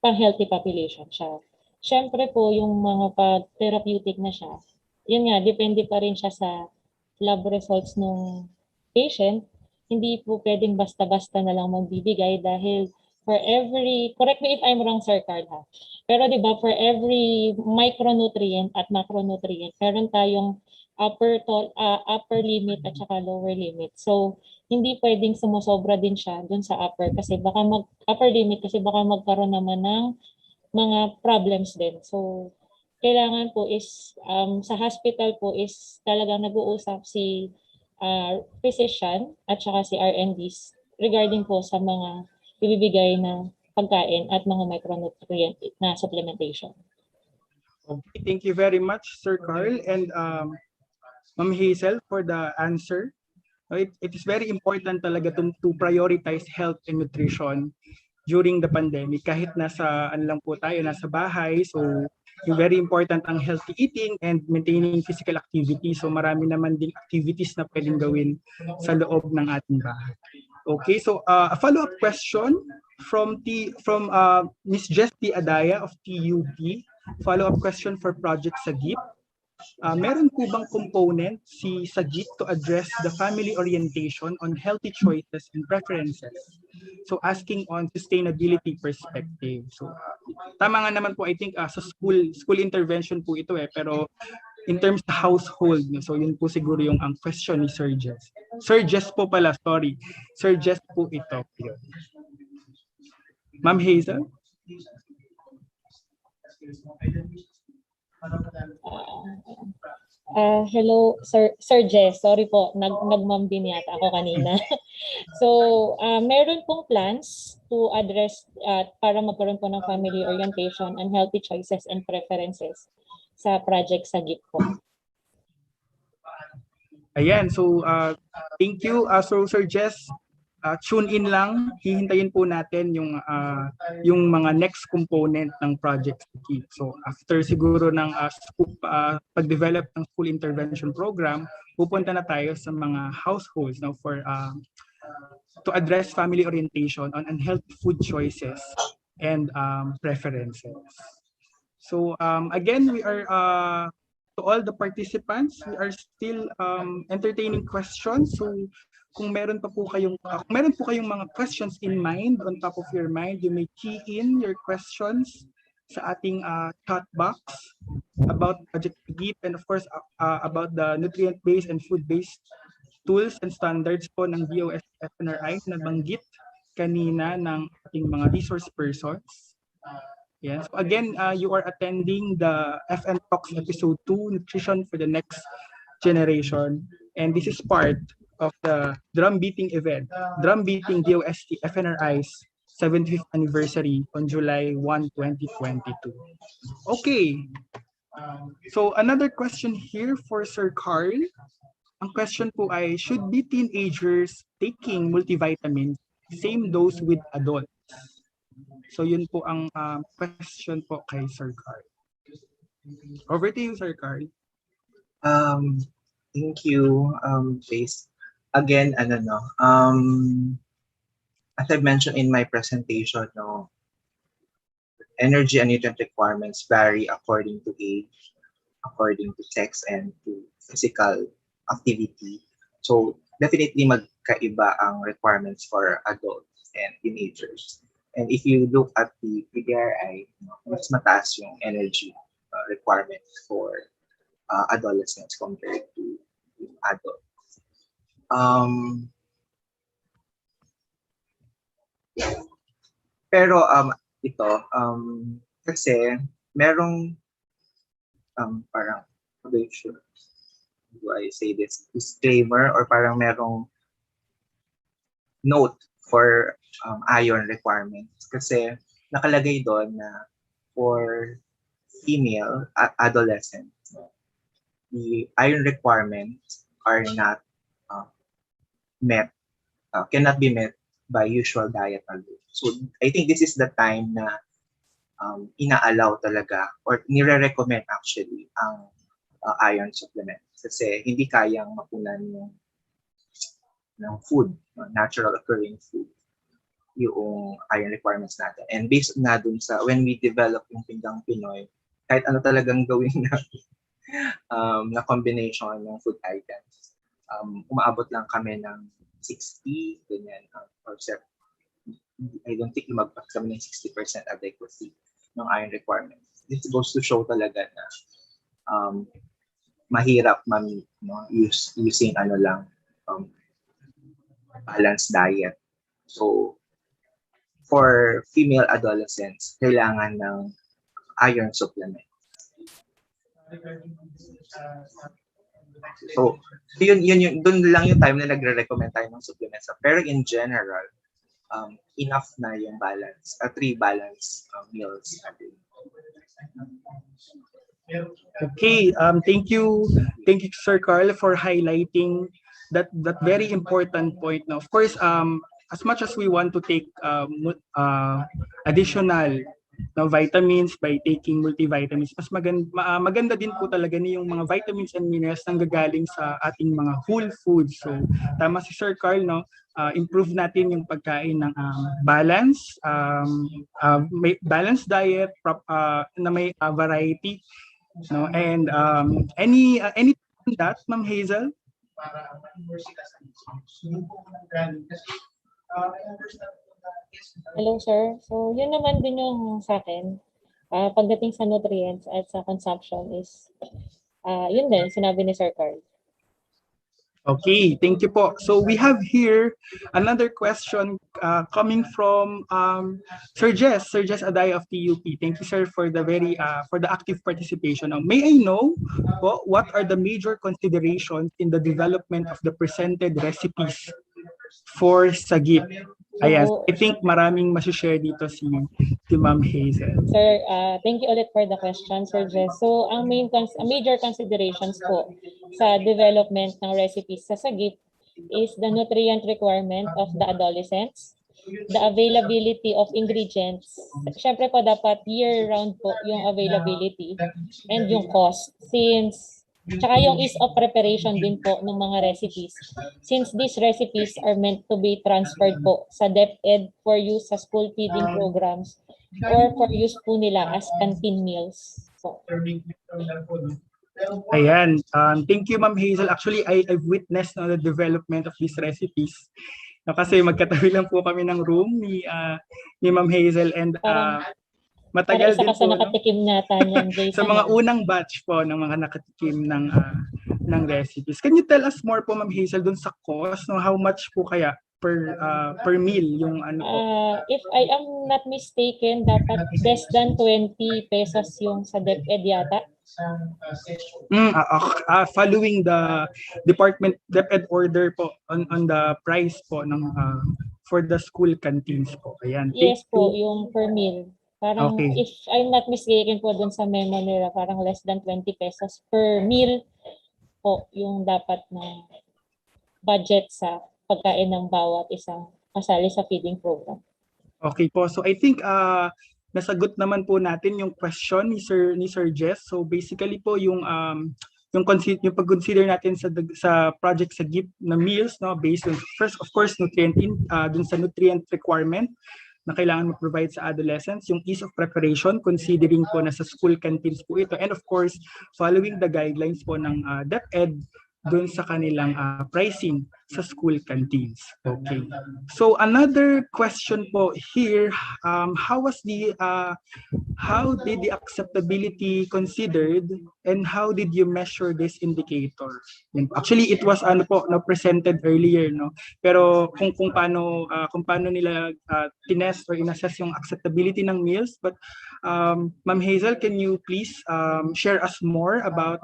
pang-healthy population siya. Siyempre po, yung mga pag-therapeutic na siya, yun nga, depende pa rin siya sa lab results ng patient. Hindi po pwedeng basta-basta na lang magbibigay dahil for every, correct me if I'm wrong, Sir Carl, ha? Pero di ba, for every micronutrient at macronutrient, meron tayong upper limit at saka lower limit. So, hindi pwedeng sumusobra din siya dun sa upper limit kasi baka magkaroon naman ng mga problems din. So, kailangan po is, sa hospital po is talagang nag-uusap si physician at saka si R&Ds regarding po sa mga ibibigay na pagkain at mga micronutrient na supplementation. Okay, thank you very much, Sir Carl and Ma'am Hazel for the answer. It is very important talaga to prioritize health and nutrition during the pandemic. Kahit nasa nasa bahay, so yung very important ang healthy eating and maintaining physical activity. So marami naman ding activities na pwedeng gawin sa loob ng ating bahay. Okay, so a follow-up question from Ms. Jesty Adaya of TUP. Follow-up question for Project Sagip. Meron po bang component si Sagip to address the family orientation on healthy choices and preferences? So asking on sustainability perspective. So tama nga naman po, I think sa school intervention po ito pero in terms of household, so yun po siguro yung ang question ni Sir Jess. Sir Jess po pala, sorry. Sir Jess po ito. Ma'am Hazel? Hello, Sir Jess. Sorry po, nag-ma'am din yata ako kanina. So, meron pong plans to address para magkaroon po ng family orientation and healthy choices and preferences sa project Sagip po. Ayan, so thank you. So Sir Jess, tune in lang, hihintayin po natin yung mga next component ng Project Keep. So after siguro ng pag-develop ng school intervention program, pupunta na tayo sa mga households now for to address family orientation on unhealthy food choices and preferences. So again, we are to all the participants, we are still entertaining questions. So kung meron po kayong mga questions in mind, on top of your mind, you may key in your questions sa ating chat box about Project GIP and of course about the nutrient-based and food-based tools and standards po ng DOST-FNRI na nabanggit kanina ng ating mga resource persons. Yes. So again, you are attending the FN Talks Episode 2, Nutrition for the Next Generation. And this is part of the drum beating event, drum beating DOST FNRI's 75th anniversary on July 1, 2022. Okay. So another question here for Sir Carl. Ang question po ay, should be teenagers taking multivitamins same dose with adults? So yun po ang question po kay Sir Carl. Over to you, Sir Carl. Thank you, Jace. Again, as I mentioned in my presentation, energy and nutrient requirements vary according to age, according to sex, and to physical activity. So definitely magkaiba ang requirements for adults and teenagers. And if you look at the PDRI, mas mataas yung energy requirements for adolescents compared to adults. Pero ito kasi merong parang do I say this disclaimer or parang merong note for iron requirements kasi nakalagay doon na for female adolescents, the iron requirements are not met, cannot be met by usual diet alone. So I think this is the time na ina-allow talaga or nire-recommend actually ang iron supplements kasi hindi kayang mapunan ng food, natural occurring food, yung iron requirements natin. And based na dun sa when we develop yung Pinggang Pinoy, kahit ano talagang gawin natin na combination ng food items, umaabot lang kami ng 60, ganyan, or I don't think lumagpas kami ng 60% adequacy ng iron requirements. This goes to show talaga na mahirap ma-meet, using balanced diet. So for female adolescents, kailangan ng iron supplement. So dun lang yung time na nagre-recommend tayo ng supplements. Pero in general, enough na yung balance, 3 balanced meals a day. Okay, thank you Sir Carl for highlighting that very important point. Now, of course, as much as we want to take additional vitamins by taking multivitamins, mas maganda din po talaga yung mga vitamins and minerals nang gagaling sa ating mga whole foods. So tama si Sir Carl, improve natin yung pagkain ng balance, may balanced diet na may variety, and any on that, Ma'am Hazel? Hello, sir. So, yun naman din yung sa akin. Pagdating sa nutrients at sa consumption is, yun din, sinabi ni Sir Carl. Okay, thank you po. So we have here another question coming from Sir Jess Aday of TUP. Thank you, sir, for the active participation. Now, may I know what are the major considerations in the development of the presented recipes for sagip? Ayan, I think maraming masishare dito si Ma'am Hazel. Sir, thank you ulit for the question, Sir Jess. So, ang major considerations po sa development ng recipes sa sagip is the nutrient requirement of the adolescents, the availability of ingredients. Siyempre po dapat year-round po yung availability and yung cost. Tsaka yung ease of preparation din po ng mga recipes. Since these recipes are meant to be transferred po sa DepEd for use sa school feeding programs or for use po nila as canteen meals. So, Ayan. Thank you, Ma'am Hazel. Actually, I've witnessed the development of these recipes. No, kasi magkatabi lang po kami ng room ni Ma'am Hazel and matagal din po. Nakatikim nata niyan, sa mga unang batch po ng mga nakatikim ng recipes. Can you tell us more po, Ma'am Hazel, dun sa cost? No, how much po kaya per meal yung ano po? If I am not mistaken, dapat less than 20 pesos yung sa DepEd yata. Following the department DepEd order po on the price po ng for the school canteens po. Ayan. Yes po, yung per meal. Parang if I'm not mistaken po dun sa memo nila, parang less than 20 pesos per meal po yung dapat na budget sa pagkain ng bawat isang kasali sa feeding program. Okay po. So I think nasagot naman po natin yung question ni Sir Jess. So basically po yung pag-consider natin sa project sa GIP na meals, no, based on first of course dun sa nutrient requirement na kailangan mag-provide sa adolescents, yung ease of preparation considering po na sa school canteens po ito, and of course following the guidelines po ng DepEd dun sa kanilang pricing sa school canteens. Okay. So another question po here, how did the acceptability considered and how did you measure this indicator? Actually, it was presented earlier, no. Pero kung paano nila tinest or inassess yung acceptability ng meals, but Ma'am Hazel, can you please share us more about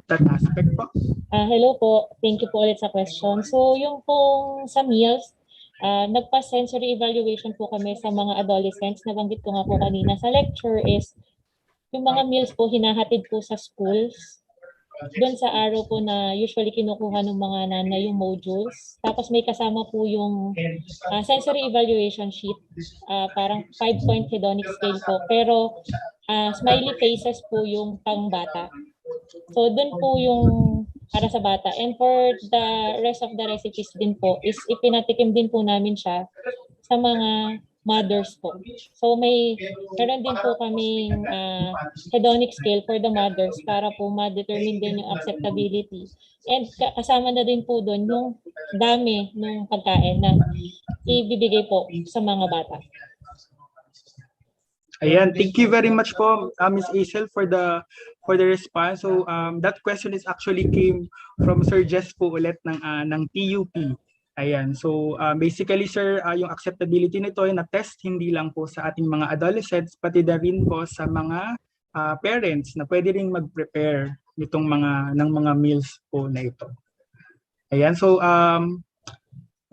that aspect po? Hello po. Thank you po ulit sa question. So, yung pong sa meals, nagpa-sensory evaluation po kami sa mga adolescents. Nabanggit ko nga po kanina sa lecture is yung mga meals po hinahatid po sa schools. Doon sa araw po na usually kinukuha ng mga nanay yung modules. Tapos may kasama po yung sensory evaluation sheet. Parang 5-point hedonic scale po. Pero smiley faces po yung pangbata. So doon po yung para sa bata. And for the rest of the recipes din po is ipinatikim din po namin siya sa mga mothers po. So meron din po kaming hedonic scale for the mothers para po ma-determine din yung acceptability. And kasama na din po doon yung dami ng pagkain na ibibigay po sa mga bata. Ayan, thank you very much po, Ms. Hazel, for the response. So that question is actually came from Sir Jess po ulit ng TUP. Ayan, so basically sir, yung acceptability nito ay na-test hindi lang po sa ating mga adolescents, pati na rin po sa mga parents na pwede ring mag-prepare nitong mga meals po na ito. Ayan, so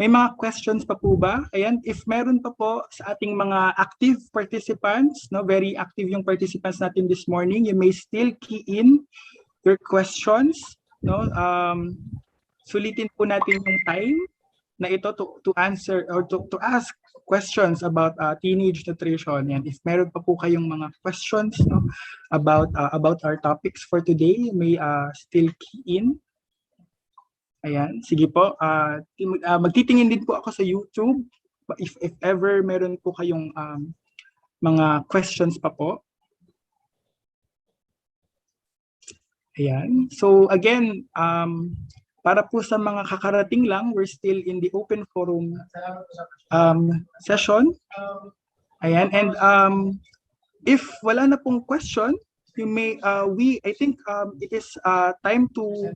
may mga questions pa po ba? Ayan, if meron pa po sa ating mga active participants, no, very active yung participants natin this morning, you may still key in your questions, no? Sulitin po natin yung time na ito to answer or to ask questions about teenage nutrition. And if meron pa po kayong mga questions, no, about our topics for today, you may still key in. Ayan, sige po. Magtitingin din po ako sa YouTube if ever meron po kayong mga questions pa po. Ayan. So again, para po sa mga kakarating lang, we're still in the open forum session. Ayan, and if wala na pong question, you may I think it is time to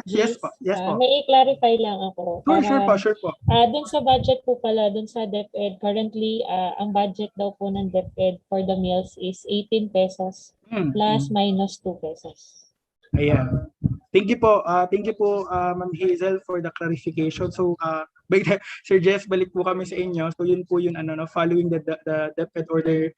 yes po. May i-clarify lang ako. Sure po. Dun sa budget po pala, dun sa DepEd, currently, ang budget daw po ng DepEd for the meals is 18 pesos plus minus 2 pesos. Ayan. Thank you po, Ma'am Hazel, for the clarification. So, Sir Jess, balik po kami sa inyo. So, yun po yun, following the DepEd order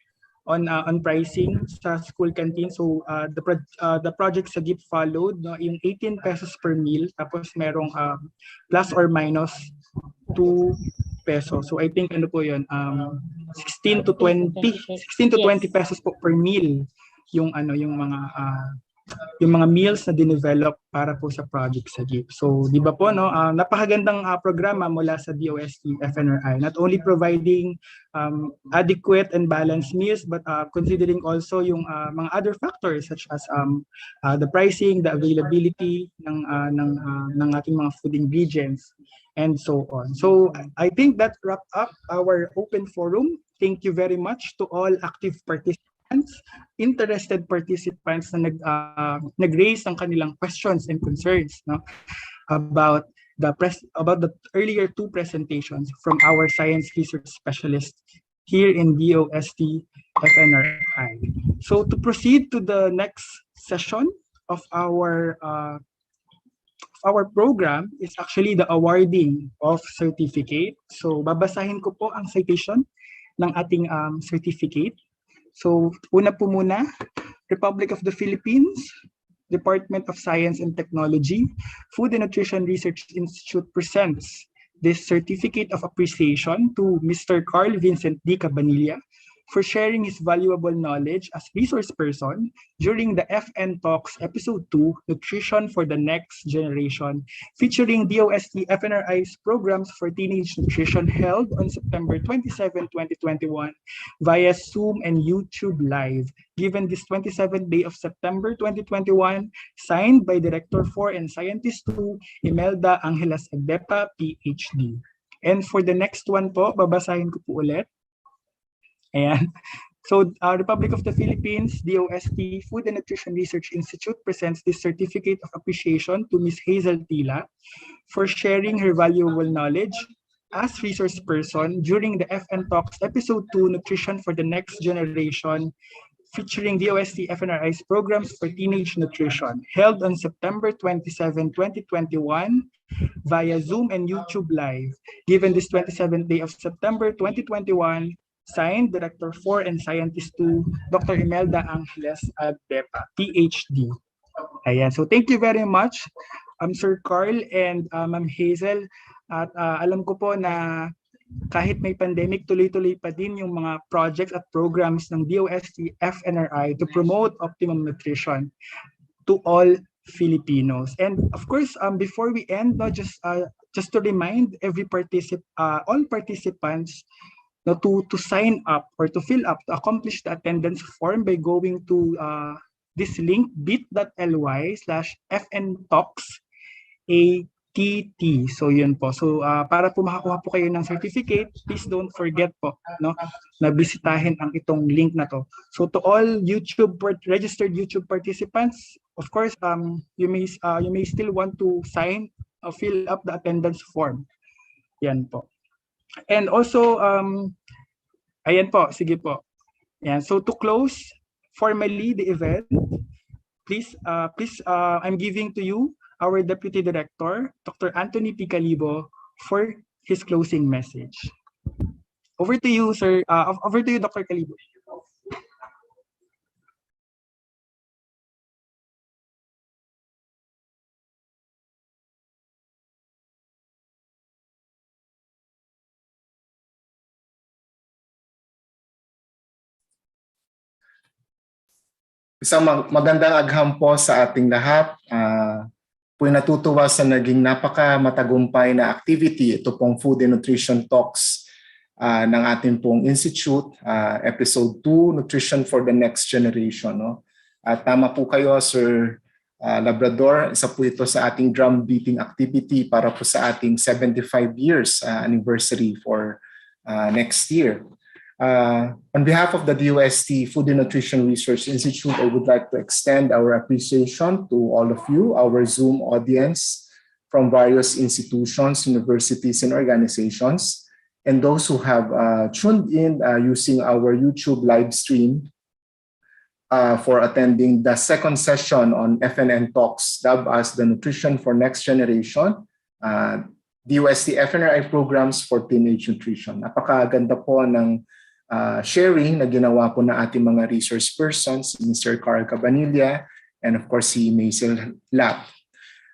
on pricing sa school canteen. So the project sa GIP followed, no, yung 18 pesos per meal, tapos merong plus or minus 2 pesos. So I think ano po yun, 16 to 20 pesos po per meal yung mga meals na dinevelop para po sa project sa GIP. So, di ba po, no, napakagandang programa mula sa DOST-FNRI, not only providing adequate and balanced meals, but considering also yung mga other factors such as the pricing, the availability ng ating mga food ingredients, and so on. So, I think that wrapped up our open forum. Thank you very much to all active participants, interested participants na nag-raise ng kanilang questions and concerns, no, about the earlier two presentations from our science research specialists here in DOST FNRI. So to proceed to the next session of our program is actually the awarding of certificate. So babasahin ko po ang citation ng ating certificate. So, una po muna, Republic of the Philippines, Department of Science and Technology, Food and Nutrition Research Institute presents this Certificate of Appreciation to Mr. Carl Vincent D. Cabanilla for sharing his valuable knowledge as resource person during the FN Talks Episode 2, Nutrition for the Next Generation, featuring DOST FNRI's programs for teenage nutrition held on September 27, 2021 via Zoom and YouTube Live, given this 27th day of September 2021, signed by Director 4 and Scientist 2, Imelda Angeles Agdepa, PhD. And for the next one po, babasahin ko po ulit. Ayan. So, Republic of the Philippines, DOST Food and Nutrition Research Institute presents this Certificate of Appreciation to Ms. Hazel Tila for sharing her valuable knowledge as resource person during the FN Talks Episode 2, Nutrition for the Next Generation, featuring DOST FNRI's programs for teenage nutrition, held on September 27, 2021, via Zoom and YouTube Live, given this 27th day of September 2021, signed Director 4 and Scientist 2, Dr. Imelda Angeles Agdepa, PhD. Ayan. So thank you very much, Sir Carl and Ma'am Hazel. At alam ko po na kahit may pandemic, tuloy-tuloy pa din yung mga projects at programs ng DOST FNRI to promote optimum nutrition to all Filipinos. And of course, before we end, just to remind all participants, to sign up or to fill up, to accomplish the attendance form by going to this link, bit.ly/FNTalksATT. So yun po. So para po makakuha po kayo ng certificate, please don't forget po, no, na bisitahin ang itong link na to. So to all registered YouTube participants, of course, you may still want to fill up the attendance form. Yan po. And also, ayan po, sige po. Ayan, so to close formally the event, please, I'm giving to you our Deputy Director, Dr. Anthony Picalibo, for his closing message. Over to you, sir. Over to you, Dr. Calibo. Isang magandang agham po sa ating lahat. Po'y natutuwa sa naging napaka-matagumpay na activity. Ito pong Food and Nutrition Talks ng ating pong Institute, Episode 2, Nutrition for the Next Generation. No? At tama po kayo, Sir Labrador. Isa po ito sa ating drum beating activity para po sa ating 75 years anniversary for next year. On behalf of the DOST Food and Nutrition Research Institute, I would like to extend our appreciation to all of you, our Zoom audience from various institutions, universities, and organizations, and those who have tuned in using our YouTube live stream for attending the second session on FNN Talks, dubbed as the Nutrition for Next Generation, DOST FNRI Programs for Teenage Nutrition. Napakaganda po ng sharing na ginawa po na ating mga resource persons, Mr. Carl Cabanilla, and of course si Maisel Lap.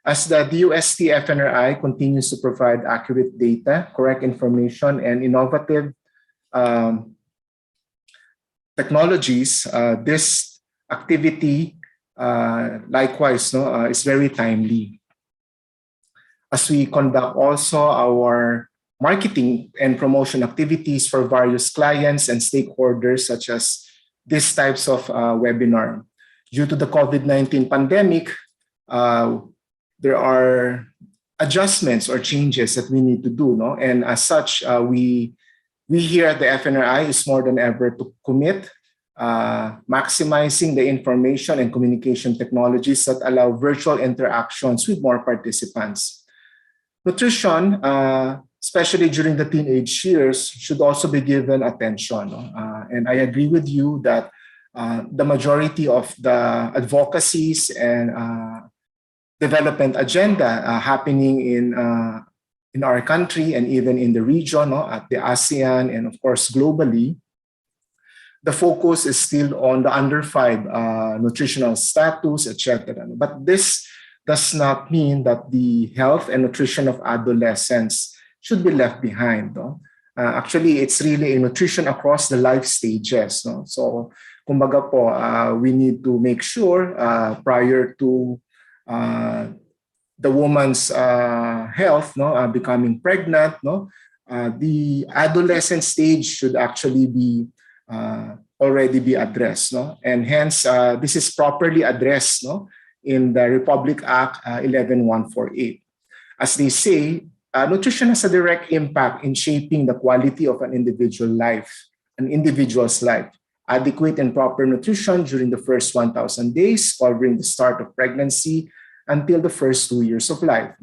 As the DOST FNRI continues to provide accurate data, correct information, and innovative technologies, this activity likewise is very timely. As we conduct also our marketing and promotion activities for various clients and stakeholders, such as these types of webinar. Due to the COVID-19 pandemic, there are adjustments or changes that we need to do, no? And as such, we here at the FNRI is more than ever to commit maximizing the information and communication technologies that allow virtual interactions with more participants. Nutrition, especially during the teenage years, should also be given attention. And I agree with you that the majority of the advocacies and development agenda happening in our country and even in the region, at the ASEAN and of course globally, the focus is still on the under 5 nutritional status, etc. But this does not mean that the health and nutrition of adolescents should be left behind. Actually, it's really a nutrition across the life stages. So, kumbaga po, we need to make sure prior to the woman's health, becoming pregnant, the adolescent stage should actually be already be addressed, and hence this is properly addressed, in the Republic Act 11148. As they say, nutrition has a direct impact in shaping the quality of an individual's life. Adequate and proper nutrition during the first 1,000 days, covering the start of pregnancy until the first 2 years of life.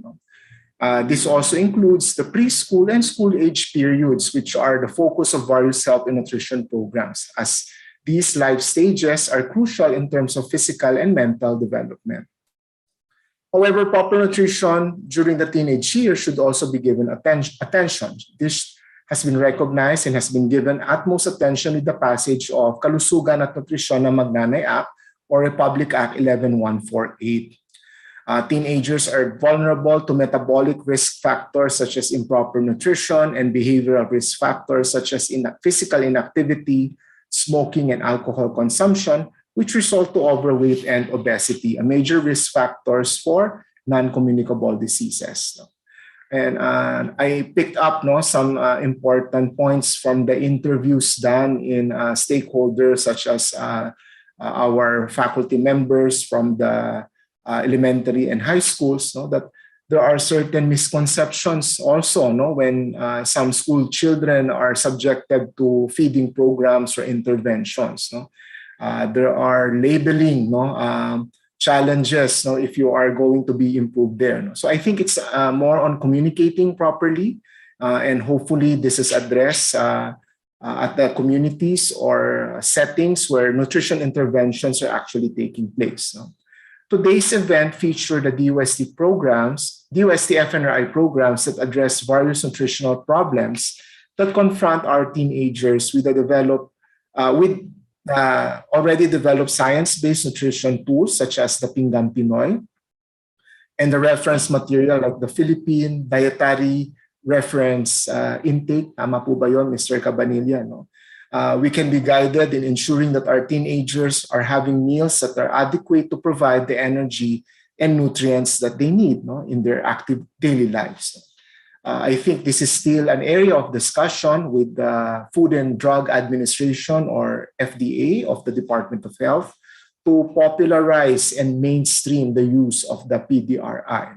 This also includes the preschool and school age periods, which are the focus of various health and nutrition programs, as these life stages are crucial in terms of physical and mental development. However, proper nutrition during the teenage years should also be given attention. This has been recognized and has been given utmost attention with the passage of Kalusugan at Nutrisyon ng Magnanay Act or Republic Act 11148. Teenagers are vulnerable to metabolic risk factors such as improper nutrition and behavioral risk factors such as physical inactivity, smoking, and alcohol consumption, which result to overweight and obesity, a major risk factors for non-communicable diseases. And I picked up some important points from the interviews done in stakeholders such as our faculty members from the elementary and high schools, that there are certain misconceptions also when some school children are subjected to feeding programs or interventions. There are labeling challenges if you are going to be improved there. So I think it's more on communicating properly, and hopefully this is addressed at the communities or settings where nutrition interventions are actually taking place. Today's event featured the DOST FNRI programs that address various nutritional problems that confront our teenagers with already developed science-based nutrition tools such as the Pinggan Pinoy and the reference material like the Philippine dietary reference intake. Tama po ba yun, Mr. Cabanilla? We can be guided in ensuring that our teenagers are having meals that are adequate to provide the energy and nutrients that they need in their active daily lives. I think this is still an area of discussion with the Food and Drug Administration or FDA of the Department of Health to popularize and mainstream the use of the PDRI.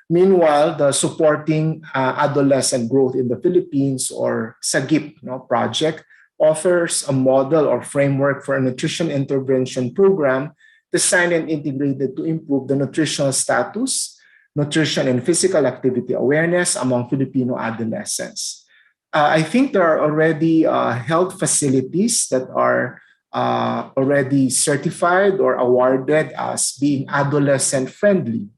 Meanwhile, the Supporting Adolescent Growth in the Philippines or SAGIP project offers a model or framework for a nutrition intervention program designed and integrated to improve the nutritional status, nutrition and physical activity awareness among Filipino adolescents. I think there are already health facilities that are already certified or awarded as being adolescent friendly.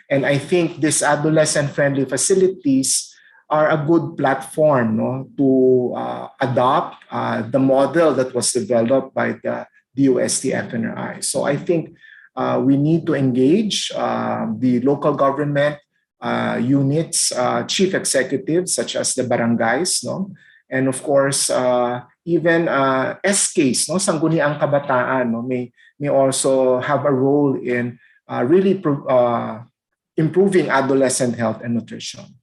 And I think these adolescent friendly facilities are a good platform, no, to adopt the model that was developed by the DOST-FNRI. So I think we need to engage the local government units, chief executives such as the barangays, no, and of course even SKs, no, sangguniang kabataan, no, may also have a role in really improving adolescent health and nutrition.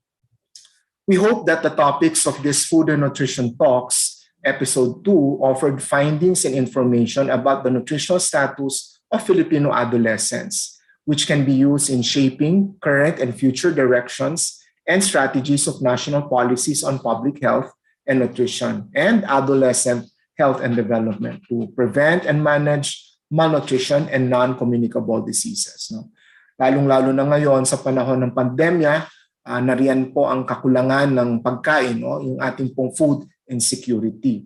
We hope that the topics of this Food and Nutrition Talks, Episode 2, offered findings and information about the nutritional status of Filipino adolescents, which can be used in shaping current and future directions and strategies of national policies on public health and nutrition and adolescent health and development to prevent and manage malnutrition and non-communicable diseases. No? Lalong-lalo na ngayon sa panahon ng pandemya, nariyan po ang kakulangan ng pagkain, no? Yung ating pong food insecurity.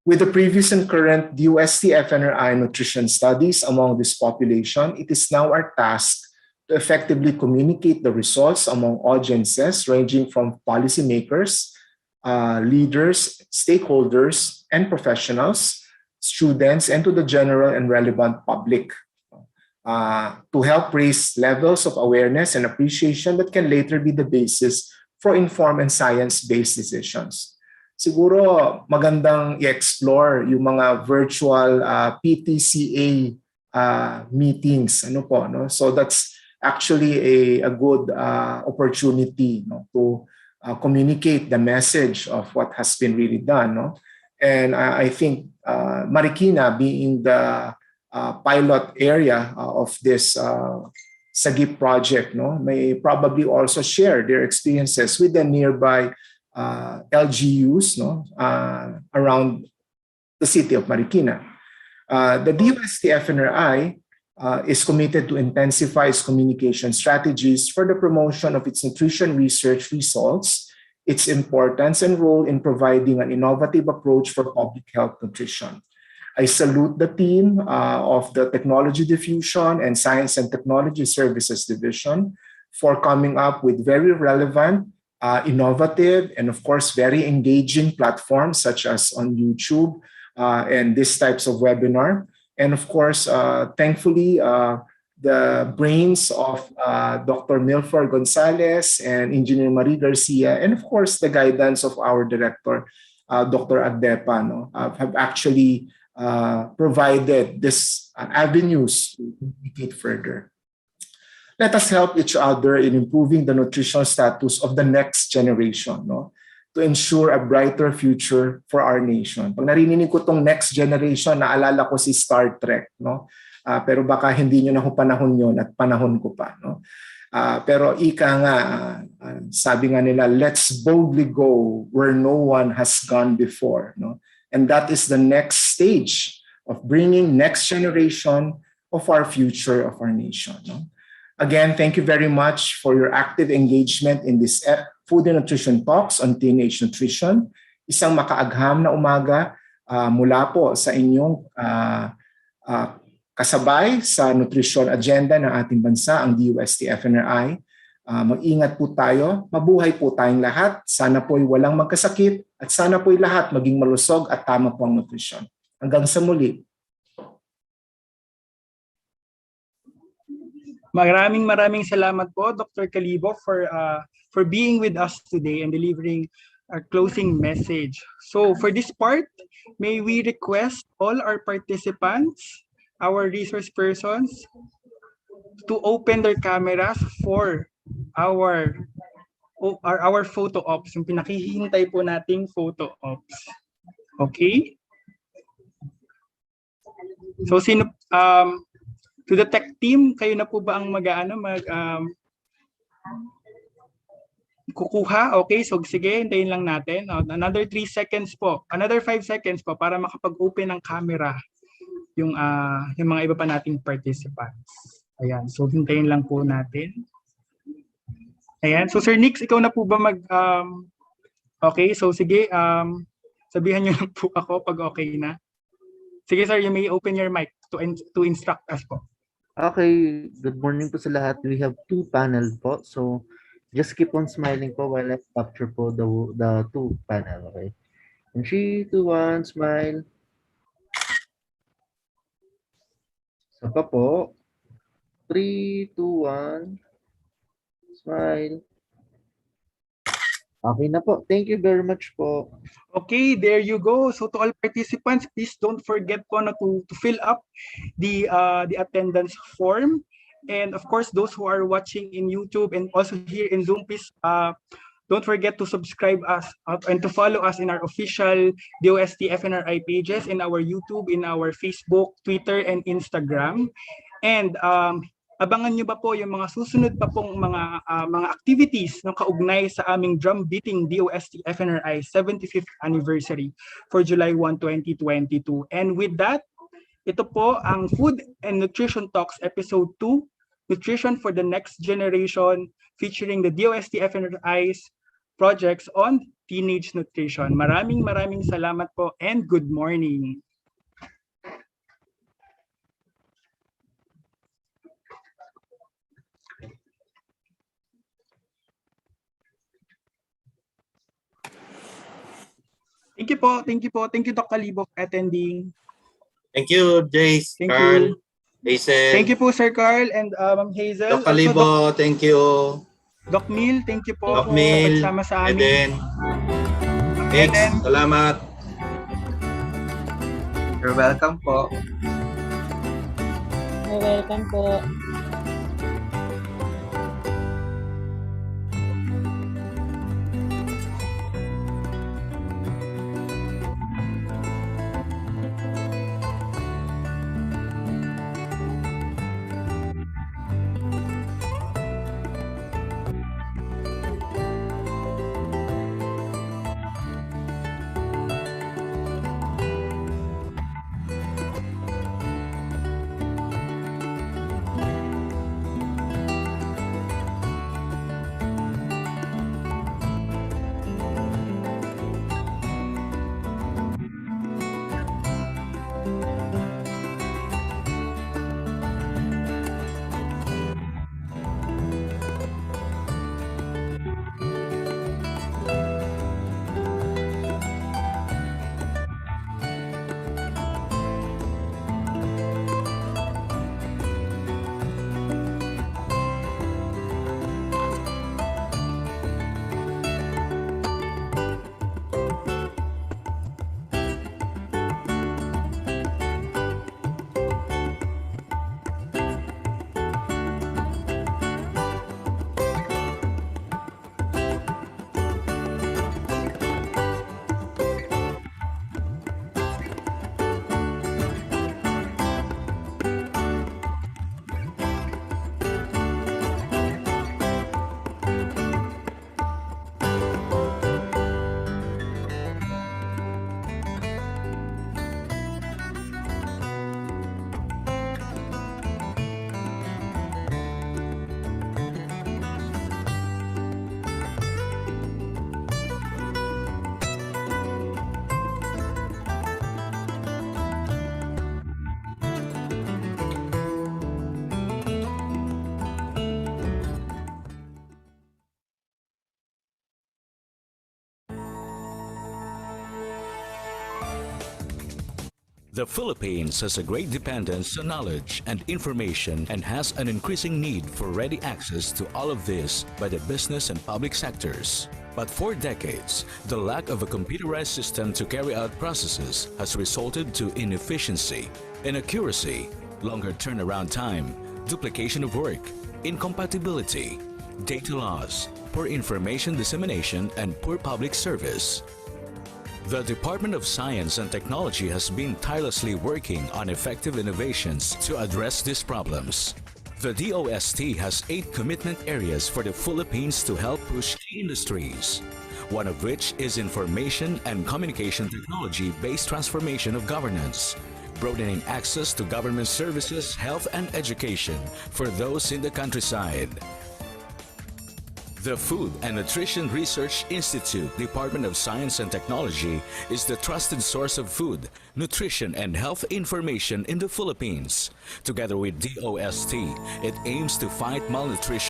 With the previous and current DOST-FNRI nutrition studies among this population, it is now our task to effectively communicate the results among audiences ranging from policymakers, leaders, stakeholders, and professionals, students, and to the general and relevant public. To help raise levels of awareness and appreciation that can later be the basis for informed and science-based decisions. Siguro magandang i-explore yung mga virtual PTCA meetings. Ano po, no? So that's actually a good opportunity, no, to communicate the message of what has been really done. No? And I think Marikina being the pilot area of this SAGIP project, no, may probably also share their experiences with the nearby LGUs, no, around the city of Marikina. The DOST-FNRI is committed to intensify its communication strategies for the promotion of its nutrition research results, its importance and role in providing an innovative approach for public health nutrition. I salute the team of the Technology Diffusion and Science and Technology Services Division for coming up with very relevant, innovative, and of course, very engaging platforms such as on YouTube and these types of webinar. And of course, thankfully, the brains of Dr. Milford Gonzalez and Engineer Marie Garcia, and of course, the guidance of our director, Dr. Agdepa, no, have actually provided these avenues to communicate further. Let us help each other in improving the nutritional status of the next generation, no, to ensure a brighter future for our nation. Pag narinig ko tong next generation, naalala ko si Star Trek, no? Pero baka hindi nyo na panahon yon at panahon ko pa, no? Pero ika nga, sabi nga nila, let's boldly go where no one has gone before, no? And that is the next stage of bringing next generation of our future of our nation. No? Again, thank you very much for your active engagement in this Food and Nutrition Talks on Teenage Nutrition. Isang makaagham na umaga mula po sa inyong kasabay sa nutrition agenda ng ating bansa, ang DOST-FNRI. Mag-ingat po tayo, mabuhay po tayong lahat, sana po'y walang magkasakit at sana po'y lahat maging malusog at tama po ang nutrisyon. Hanggang sa muli. Maraming salamat po, Dr. Calibo, for being with us today and delivering our closing message. So for this part, may we request all our participants, our resource persons, to open their cameras for our photo ops, yung pinakihintay po nating photo ops. Okay? So sino to the tech team, kayo na po ba ang kukuha? Okay, so sige, hintayin lang natin. Another 3 seconds po. Another 5 seconds po para makapag-open ng camera yung mga iba pa nating participants. Ayan, so hintayin lang po natin. Ayan, so Sir Nix, ikaw na po ba okay, so sige, sabihan niyo lang po ako pag okay na. Sige sir, you may open your mic to instruct us po. Okay, good morning po sa lahat. We have 2 panel po. So, Just keep on smiling po while I capture po the two panel, okay? In 3, 2, 1, smile. Isa pa po. 3, 2, 1, smile. Okay na po. Thank you very much po. Okay, there you go. So to all participants, please don't forget po na to fill up the attendance form. And of course, those who are watching in YouTube and also here in Zoom, please don't forget to subscribe us and to follow us in our official DOST FNRI pages, in our YouTube, in our Facebook, Twitter, and Instagram. And abangan nyo ba po yung mga susunod pa pong mga activities ng kaugnay sa aming drum beating DOST FNRI 75th anniversary for July 1, 2022. And with that, ito po ang Food and Nutrition Talks Episode 2, Nutrition for the Next Generation, featuring the DOST FNRI's projects on teenage nutrition. Maraming salamat po and good morning. Thank you po. Thank you, Dr. Libo, for attending. Thank you, Jace, Thank Carl, you. Hazel. Thank you po, Sir Carl and Ma'am Hazel. Dr. Libo, thank you. Doc Neil, thank you po Doc Neil, sa pagsama sa amin. Eden. Thanks, salamat. You're welcome po. You're welcome po. The Philippines has a great dependence on knowledge and information and has an increasing need for ready access to all of this by the business and public sectors. But for decades, the lack of a computerized system to carry out processes has resulted to inefficiency, inaccuracy, longer turnaround time, duplication of work, incompatibility, data loss, poor information dissemination, and poor public service. The Department of Science and Technology has been tirelessly working on effective innovations to address these problems. The DOST has 8 commitment areas for the Philippines to help push key industries, one of which is information and communication technology-based transformation of governance, broadening access to government services, health, and education for those in the countryside. The Food and Nutrition Research Institute, Department of Science and Technology, is the trusted source of food, nutrition, and health information in the Philippines. Together with DOST, it aims to fight malnutrition